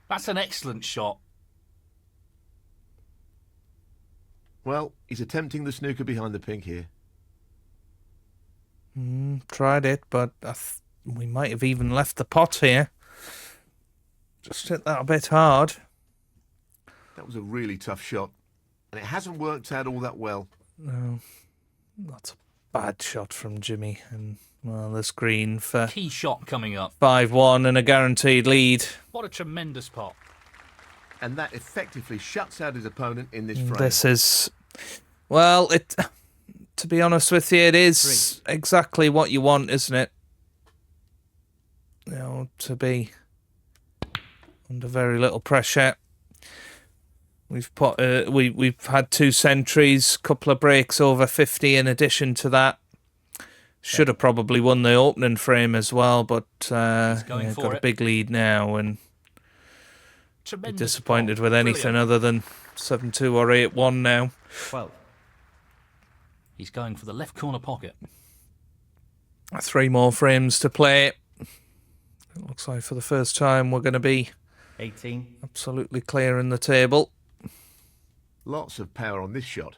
That's an excellent shot. Well, he's attempting the snooker behind the pink here. Tried it, but we might have even left the pot here. Just hit that a bit hard. That was a really tough shot. And it hasn't worked out all that well. No, that's a bad shot from Jimmy. And, well, this green for Key shot coming up. 5-1 and a guaranteed lead. What a tremendous pot. And that effectively shuts out his opponent in this frame. This is, well, it. To be honest with you, it is exactly what you want, isn't it? You know, to be under very little pressure. We've put we've had 2 centuries, couple of breaks over 50 in addition to that. Should have probably won the opening frame as well, but going for got a it. big lead now and Tremendous disappointed pot. with anything Brilliant. other than 7-2 or 8-1 now. 12. He's going for the left corner pocket. 3 more frames to play. It looks like for the first time we're going to be 18. absolutely clearing the table. Lots of power on this shot.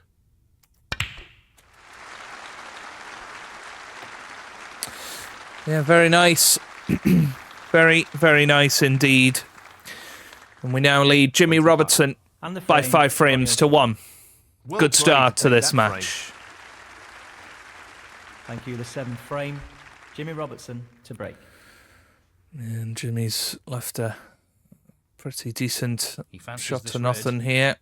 Yeah, very nice. Very, very nice indeed. And we now lead Jimmy Robertson And the by frame, 5 frames to 1. Well Good played start to take this that match. frame. Thank you. The 7th frame. Jimmy Robertson to break. And Jimmy's left a pretty decent He fancies shot this to red. nothing here.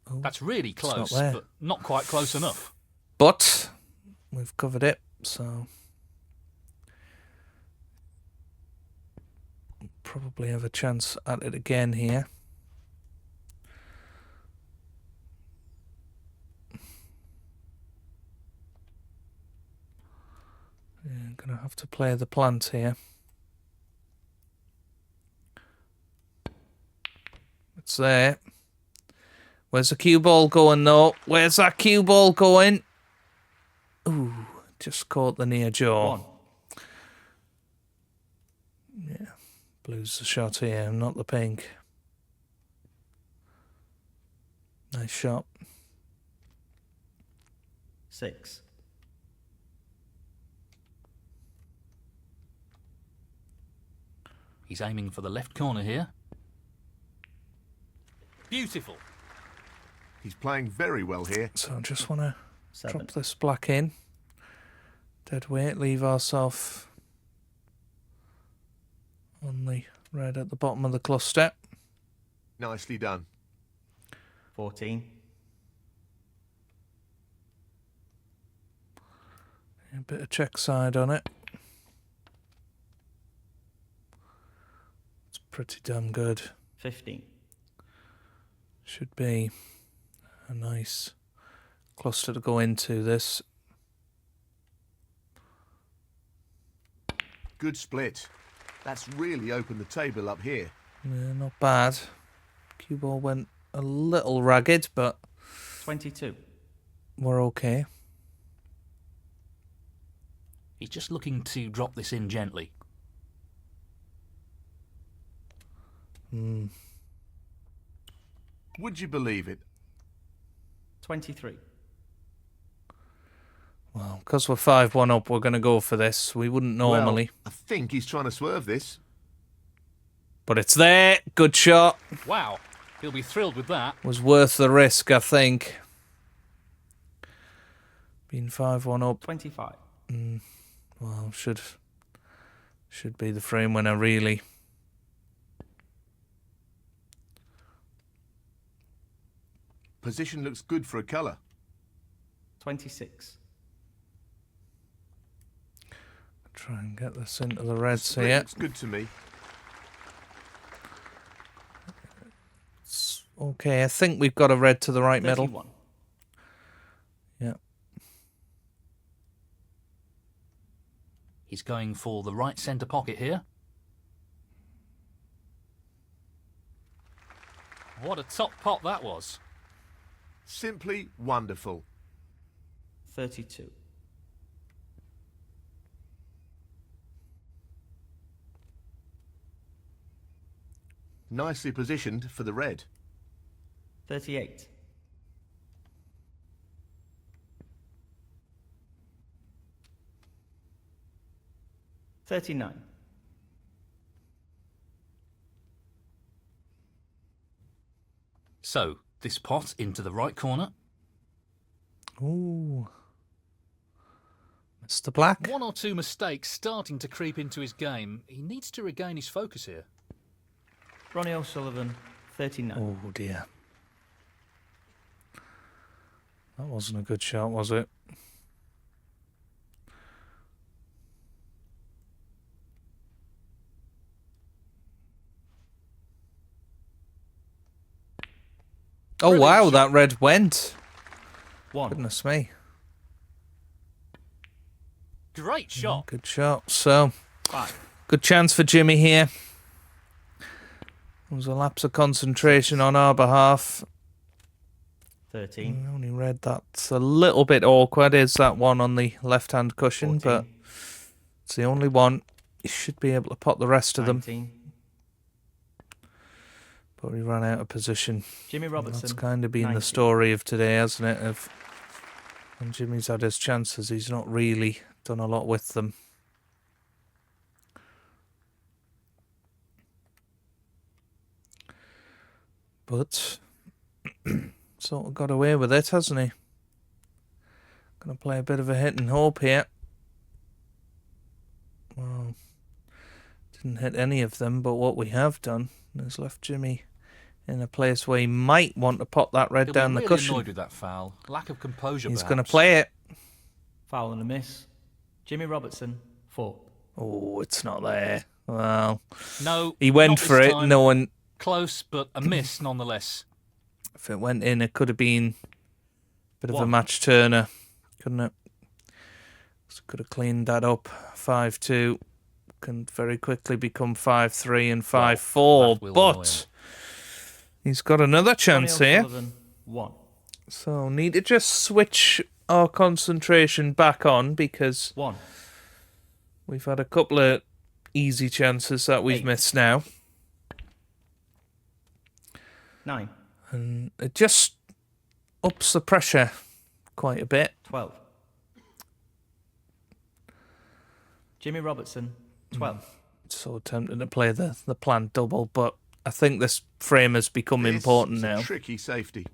Oh, That's really not close, there. but not quite close enough. but we've covered it, so probably have a chance at it again here. Yeah, I'm gonna have to play the plant here. It's there. Where's the cue ball going though? Where's that cue ball going? Ooh, just caught the near jaw. 1. Yeah, blue's the shot here, not the pink. Nice shot. 6. He's aiming for the left corner here. Beautiful. He's playing very well here. So I just want to 7. drop this black in. Dead weight, leave ourselves on the red at the bottom of the cluster. Nicely done. 14. A bit of check side on it. It's pretty damn good. 15. Should be a nice cluster to go into this. Good split. That's really opened the table up here. Yeah, not bad. Cue ball went a little ragged, but 22. we're okay. He's just looking to drop this in gently. Would you believe it? 23. Well, because we're 5-1 up, we're going to go for this. We wouldn't normally. Well, I think he's trying to swerve this. But it's there. Good shot. Wow, he'll be thrilled with that. Was worth the risk, I think. Being 5-1 up. 25. Well, should be the frame winner, really. Position looks good for a colour. 26. Try and get this into the reds Split here. looks good to me. Okay, I think we've got a red to the right middle. 31. Yeah. He's going for the right centre pocket here. What a top pot that was. Simply wonderful. 32. Nicely positioned for the red. 38. 39. So, this pot into the right corner. Ooh. Mr. Black. 1 or 2 mistakes starting to creep into his game. He needs to regain his focus here. Ronnie O'Sullivan, 39. Oh, dear. That wasn't a good shot, was it? Oh, Brilliant wow, shot. that red went. 1. Goodness me. Great shot. Good shot. So, 5. good chance for Jimmy here. There was a lapse of concentration on our behalf. 13. I only read that's a little bit awkward. Is that one on the left-hand cushion? 14. But it's the only one. You should be able to pot the rest of them. 19. But we ran out of position. Jimmy Robertson. That's kind of been 90. the story of today, hasn't it? Of when Jimmy's had his chances, he's not really done a lot with them. But sort of got away with it, hasn't he? Gonna play a bit of a hit and hope here. Well, didn't hit any of them, but what we have done is left Jimmy in a place where he might want to pop that red He'll down be the really cushion. annoyed with that foul. Lack of composure, He's perhaps. going to play it. Foul and a miss. Jimmy Robertson, 4. Oh, it's not there. Well, No, he went not for this it. time. No one. Close, but a miss nonetheless. If it went in, it could have been a bit of a 1. match turner, couldn't it? So could have cleaned that up. 5-2 can very quickly become 5-3 and 5-4. that will annoy But him. he's got another chance Ronnie here. O'Sullivan, 1. So need to just switch our concentration back on because 1. we've had a couple of easy chances that we've 8. missed now. 9. And it just ups the pressure quite a bit. 12. Jimmy Robertson, 12. So tempted to play the planned double, but I think this frame has become important This is a now tricky safety.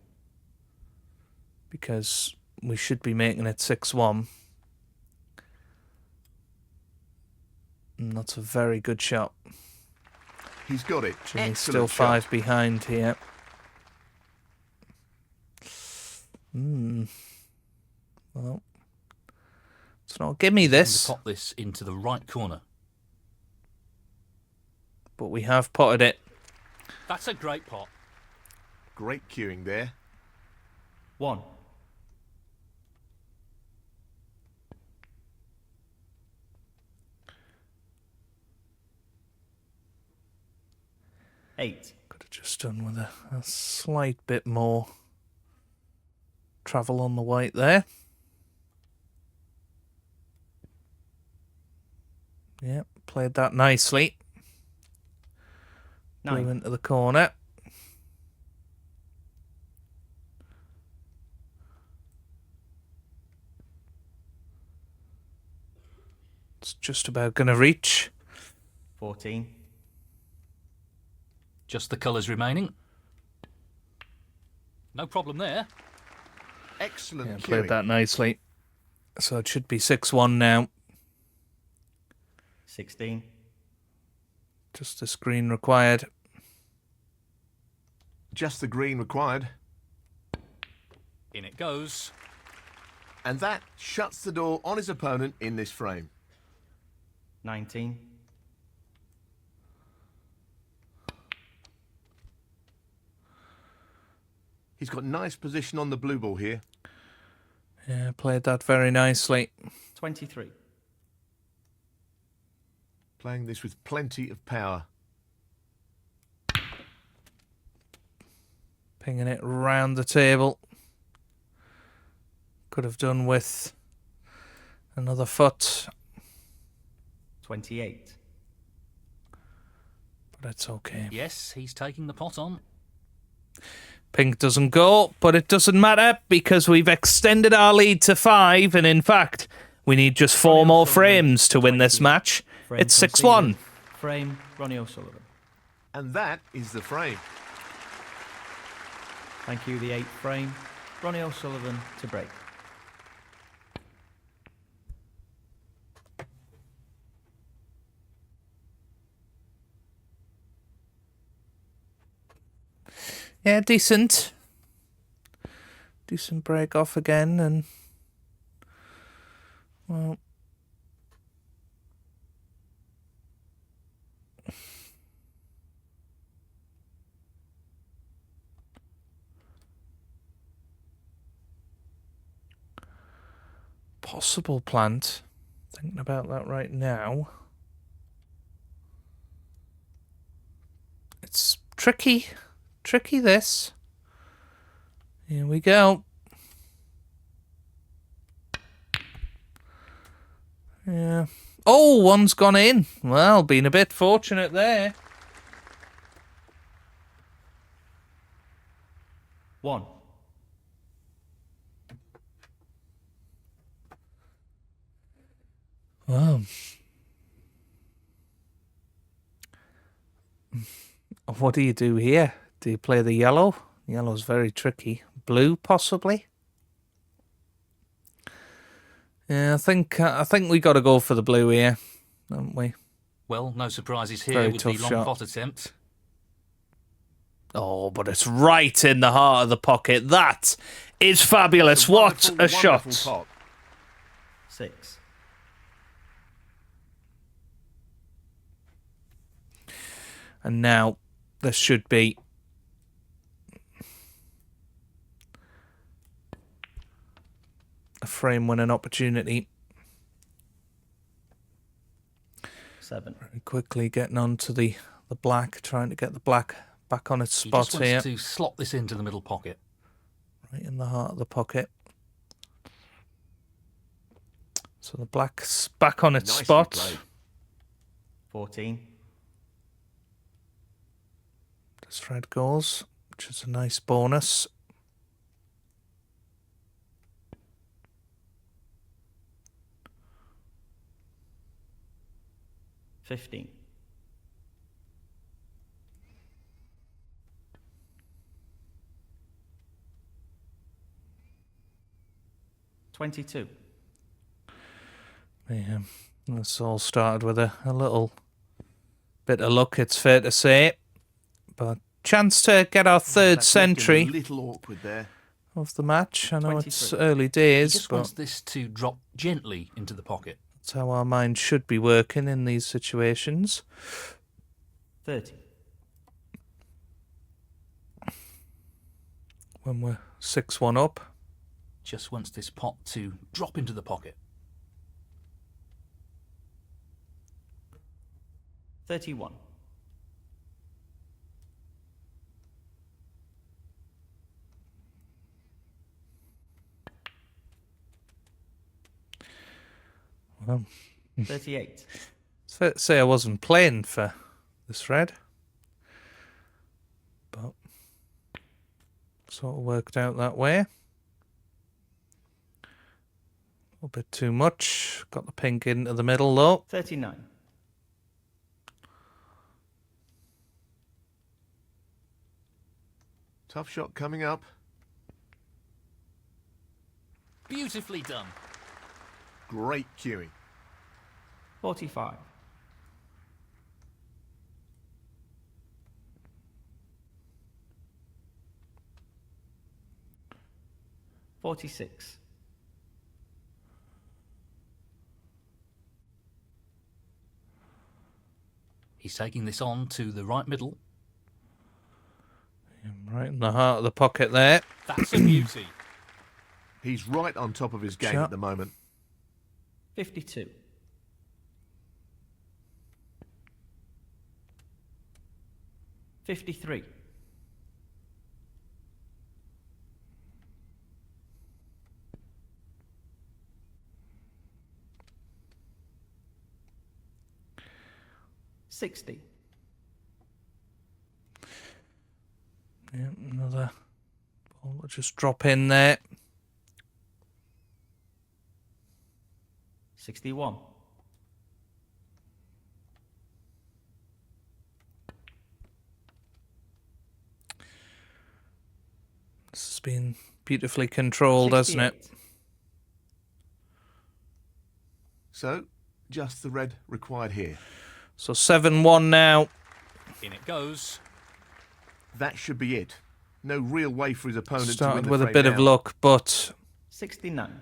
because we should be making it 6-1. And that's a very good shot. He's got it. Jimmy's still Excellent shot. 5 behind here. Well, it's not give me To this, pop this into the right corner. but we have potted it. That's a great pot. Great cueing there. 1. Eight. Could have just done with a slight bit more travel on the white there. Yeah, played that nicely. Blew 9. into the corner. It's just about going to reach. 14. Just the colours remaining. No problem there. Excellent Yeah, cueing. played that nicely. So it should be 6-1 now. 16. Just the screen required. Just the green required. In it goes. And that shuts the door on his opponent in this frame. 19. He's got nice position on the blue ball here. Yeah, played that very nicely. 23. Playing this with plenty of power. Pinging it round the table. Could have done with another foot, 28. but it's okay. Yes, he's taking the pot on. Pink doesn't go, but it doesn't matter because we've extended our lead to 5, and in fact, we need just 4 Ronnie more O'Sullivan, frames to win this 20. match. Frame It's conceded. 6-1. Frame, Ronnie O'Sullivan. And that is the frame. Thank you, the 8th frame. Ronnie O'Sullivan to break. Yeah, decent. Decent break off again, and well, possible plant. Thinking about that right now. It's tricky. Tricky, this. Here we go. Yeah. Oh, one's gone in. Well, been a bit fortunate there. 1. Well. What do you do here? Do you play the yellow? Yellow's very tricky. Blue, possibly? Yeah, I think we got to go for the blue here, haven't we? Well, no surprises here Very with the tough long shot. pot attempt. Oh, but it's right in the heart of the pocket. That is fabulous. What a shot. Pot. 6. And now this should be a frame winning opportunity. 7. Very quickly getting on to the black, trying to get the black back on its He spot just here. wants to slot this into the middle pocket. Right in the heart of the pocket. So the black's back on its Nicely spot. played. 14. This red goes, which is a nice bonus. $15. 22. Yeah, this all started with a little bit of luck, it's fair to say. But chance to get our third That's left him century a little awkward there. of the match. I know it's 23. early He days, just but wants this to drop gently into the pocket. that's how our mind should be working in these situations. 30. When we're 6-1 up. Just wants this pot to drop into the pocket. 31. Well, 38. it's fair to say I wasn't playing for this red, but sort of worked out that way. A little bit too much. Got the pink into the middle though. 39. Tough shot coming up. Beautifully done. Great cueing. 45. 46. He's taking this on to the right middle. Right in the heart of the pocket there. That's a beauty. He's right on top of his game Shot. at the moment. 52. 53. 60. Yeah, another ball will just drop in there. 61. This has been beautifully controlled, hasn't it? 68. So, just the red required here. So 7-1 now. In it goes. That should be it. No real way for his opponent to win Started the with a frame bit of now. luck, but 69.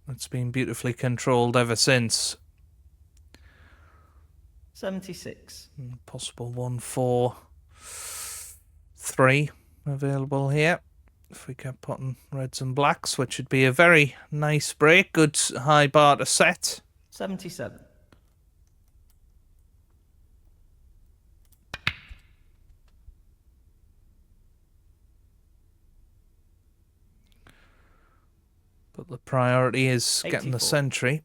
it's been beautifully controlled ever since. 76. Possible 1-4-3 available here. If we kept putting reds and blacks, which would be a very nice break. Good high bar to set. 77. But the priority is getting the 84. century.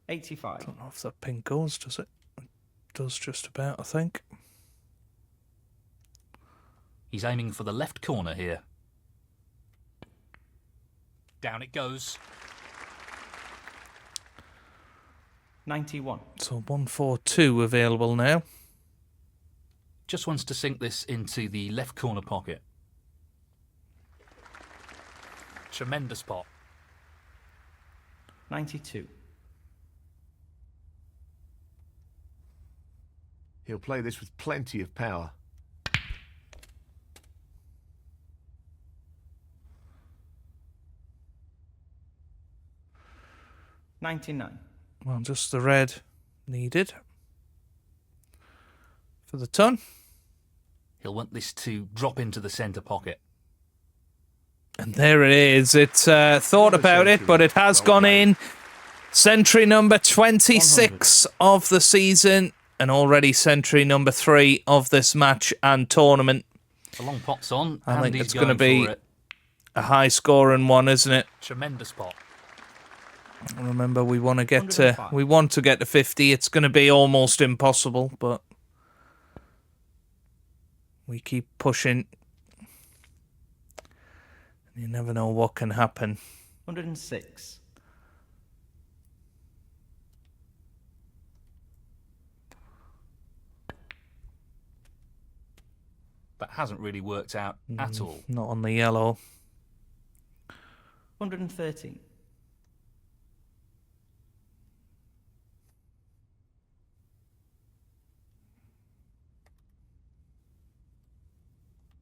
$85. Don't know if that pin goes, does it? It does just about, I think. He's aiming for the left corner here. Down it goes. 91. So 142 available now. Just wants to sink this into the left corner pocket. Tremendous pot. 92. He'll play this with plenty of power. $99. Well, just the red needed for the ton. He'll want this to drop into the centre pocket. And there it is. It thought about it, but it has gone in. Century number 26 of the season, and already century number 3 of this match and tournament. The long pot's on. I think Andy's it's going to going be for it. a high-scoring one, isn't it? Tremendous pot. Remember, we want to get to 105. 50. It's going to be almost impossible, but we keep pushing. You never know what can happen. 106. That hasn't really worked out at all. Not on the yellow. 113.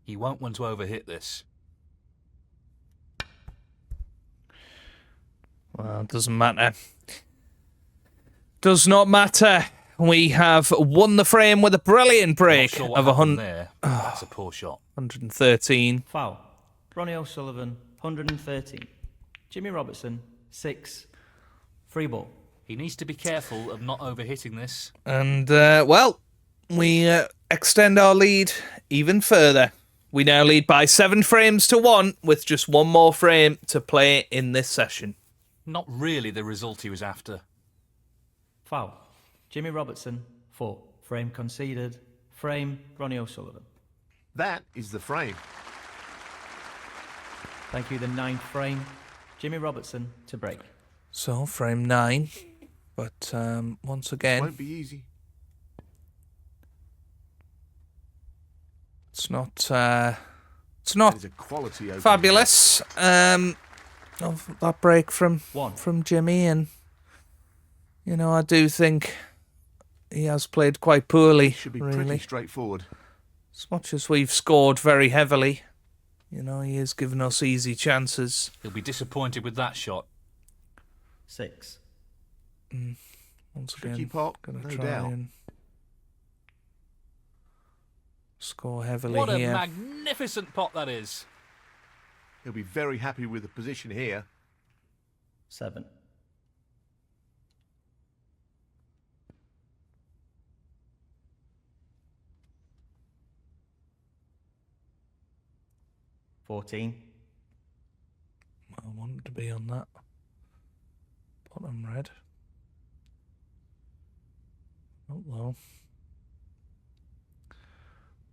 He won't want to overhit this. Well, it doesn't matter. Does not matter. We have won the frame with a brilliant Not break sure what of happened there. That's a poor shot. 113. Foul. Ronnie O'Sullivan, 113. Jimmy Robertson, 6. Free ball. He needs to be careful of not overhitting this. And, well, we extend our lead even further. We now lead by 7 frames to 1 with just one more frame to play in this session. Not really the result he was after. Foul. Jimmy Robertson, 4. Frame conceded. Frame, Ronnie O'Sullivan. That is the frame. Thank you, the 9th frame. Jimmy Robertson to break. So, frame 9. But, once again, Won't be easy. it's not That is a quality opening. fabulous. Of that break from 1. Jimmy, and you know, I do think he has played quite poorly. Should be really, pretty straightforward. as much as we've scored very heavily, you know, he has given us easy chances. He'll be disappointed with that shot. 6. Once Tricky again, pot, gonna no try doubt. and score heavily What a here. magnificent pot that is. He'll be very happy with the position here. 7. 14. I wanted to be on that bottom red. Oh well.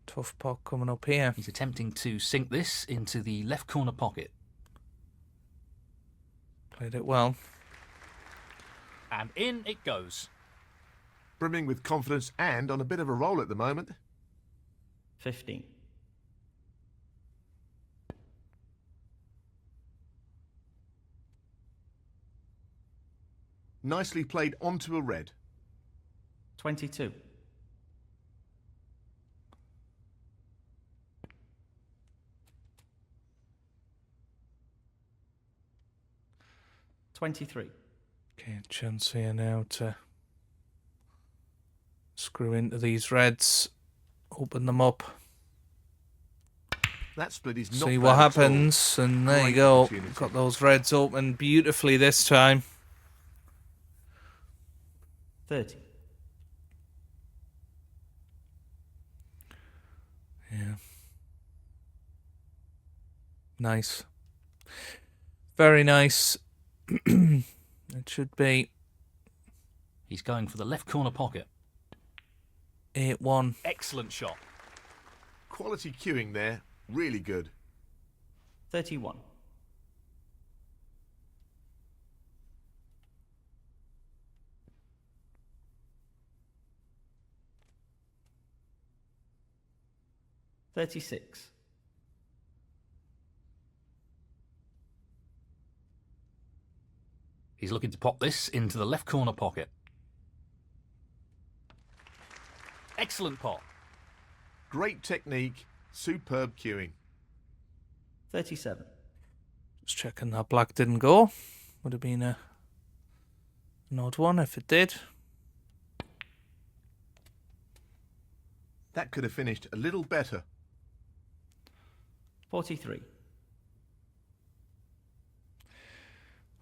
Tough pot coming up here. He's attempting to sink this into the left corner pocket. Played it well. And in it goes. Brimming with confidence and on a bit of a roll at the moment. 15. 'Nicely played onto a red. 22. 23. Okay, chance here now to screw into these reds, open them up, That split is not see bad what at all. happens, and there you Great go. opportunity. Got those reds open beautifully this time. 30. Nice. Very nice. It should be He's going for the left corner pocket. 8-1. Excellent shot. Quality cueing there. Really good. 31. $36. He's looking to pop this into the left corner pocket. Excellent pot. Great technique. Superb cueing. 37. Just checking that black didn't go. Would have been an odd one if it did. That could have finished a little better. 43.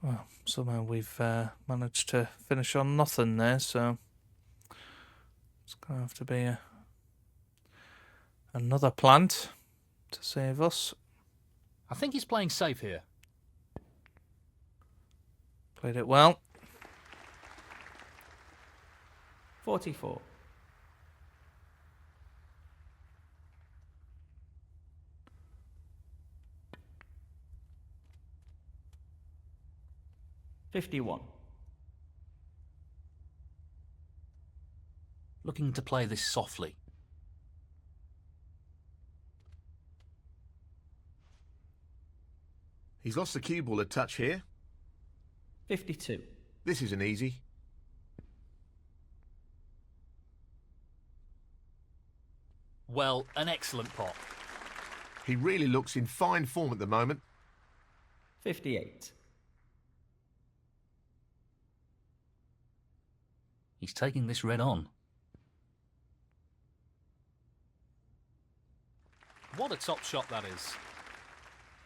Well, somehow we've managed to finish on nothing there, so it's going to have to be another plant to save us. I think he's playing safe here. Played it well. 44. $51. Looking to play this softly. He's lost the cue ball a touch here. 52. This isn't easy. Well, an excellent pot. He really looks in fine form at the moment. 58. He's taking this red on. What a top shot that is.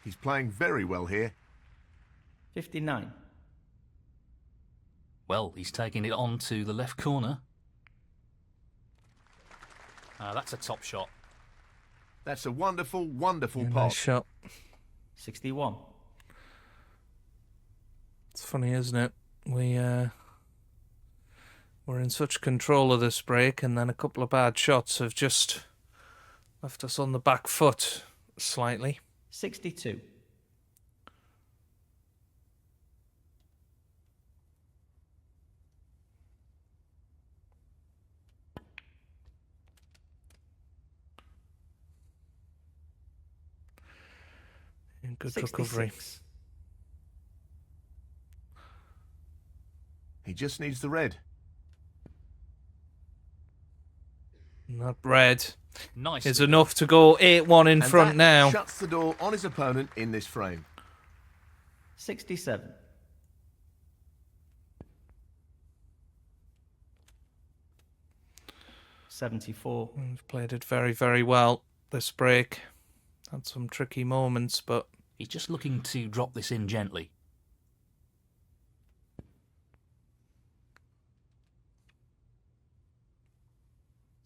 He's playing very well here. 59. Well, he's taking it on to the left corner. That's a top shot. That's a wonderful, wonderful Nice pot. shot. 61. It's funny, isn't it? We're in such control of this break, and then a couple of bad shots have just left us on the back foot slightly. 62. And good recovery. 66. He just needs the red. Not red. Nice. Is enough to go 8-1 in And front that now. shuts the door on his opponent in this frame. 67. $74. We've played it very, very well this break. Had some tricky moments, but He's just looking to drop this in gently.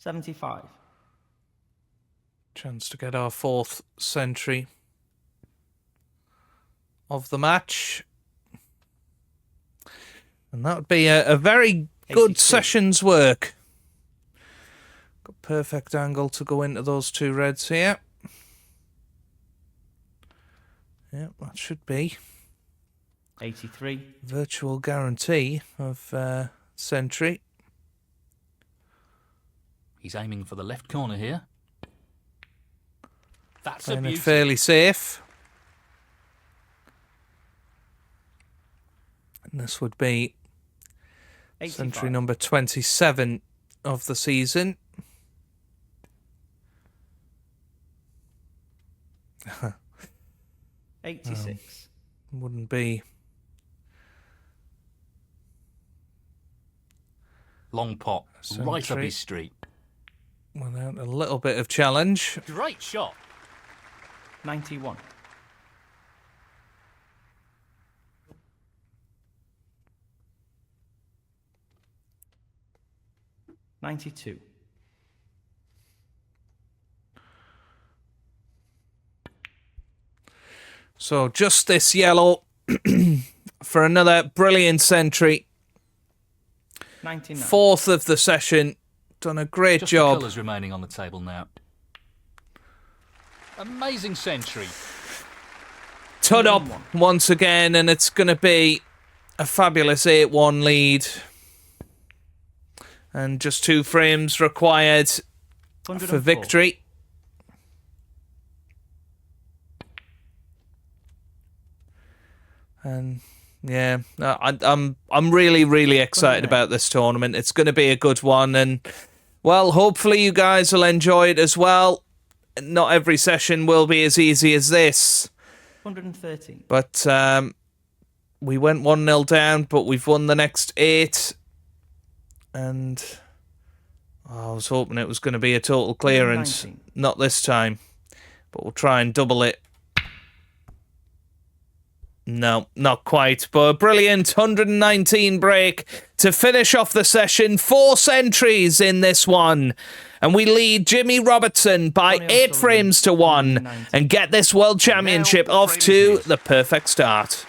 $75. chance to get our 4th century of the match. And that would be a very good 82. session's work. Got perfect angle to go into those two reds here. Yeah, that should be 83. virtual guarantee of century. He's aiming for the left corner here. That's a Playing it beauty. fairly safe. And this would be 85. century number 27 of the season. $86. Wouldn't be Long pot, right up Century. his street. without a little bit of challenge. Great shot. 91. $92. So just this yellow for another brilliant century. 99. 4th of the session. Done a great Just job. the colours remaining on the table now. Amazing century. Tud up once again, and it's going to be a fabulous 8-1 lead. And just 2 frames required for 104. victory. And yeah, I'm really excited about this tournament. It's going to be a good one, and well, hopefully you guys will enjoy it as well. Not every session will be as easy as this. 113. But we went 1-0 down, but we've won the next 8. And I was hoping it was going to be a total clearance. 119. Not this time. But we'll try and double it. No, not quite. But a brilliant 119 break to finish off the session. 4 centuries in this one. And we lead Jimmy Robertson by Ronnie 8 O'Sullivan, frames to 1. 119. And get this World Championship off to the perfect start.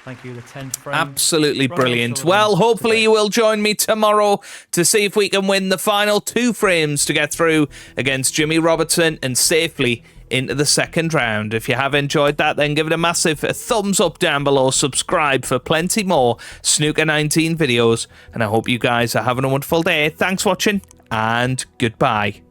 Thank you, the 10th frame. Absolutely Ronnie brilliant. O'Sullivan Well, hopefully today. you will join me tomorrow to see if we can win the final 2 frames to get through against Jimmy Robertson and safely into the second round. If you have enjoyed that, then give it a massive thumbs up down below. Subscribe for plenty more Snooker 19 videos. And I hope you guys are having a wonderful day. Thanks for watching, and goodbye.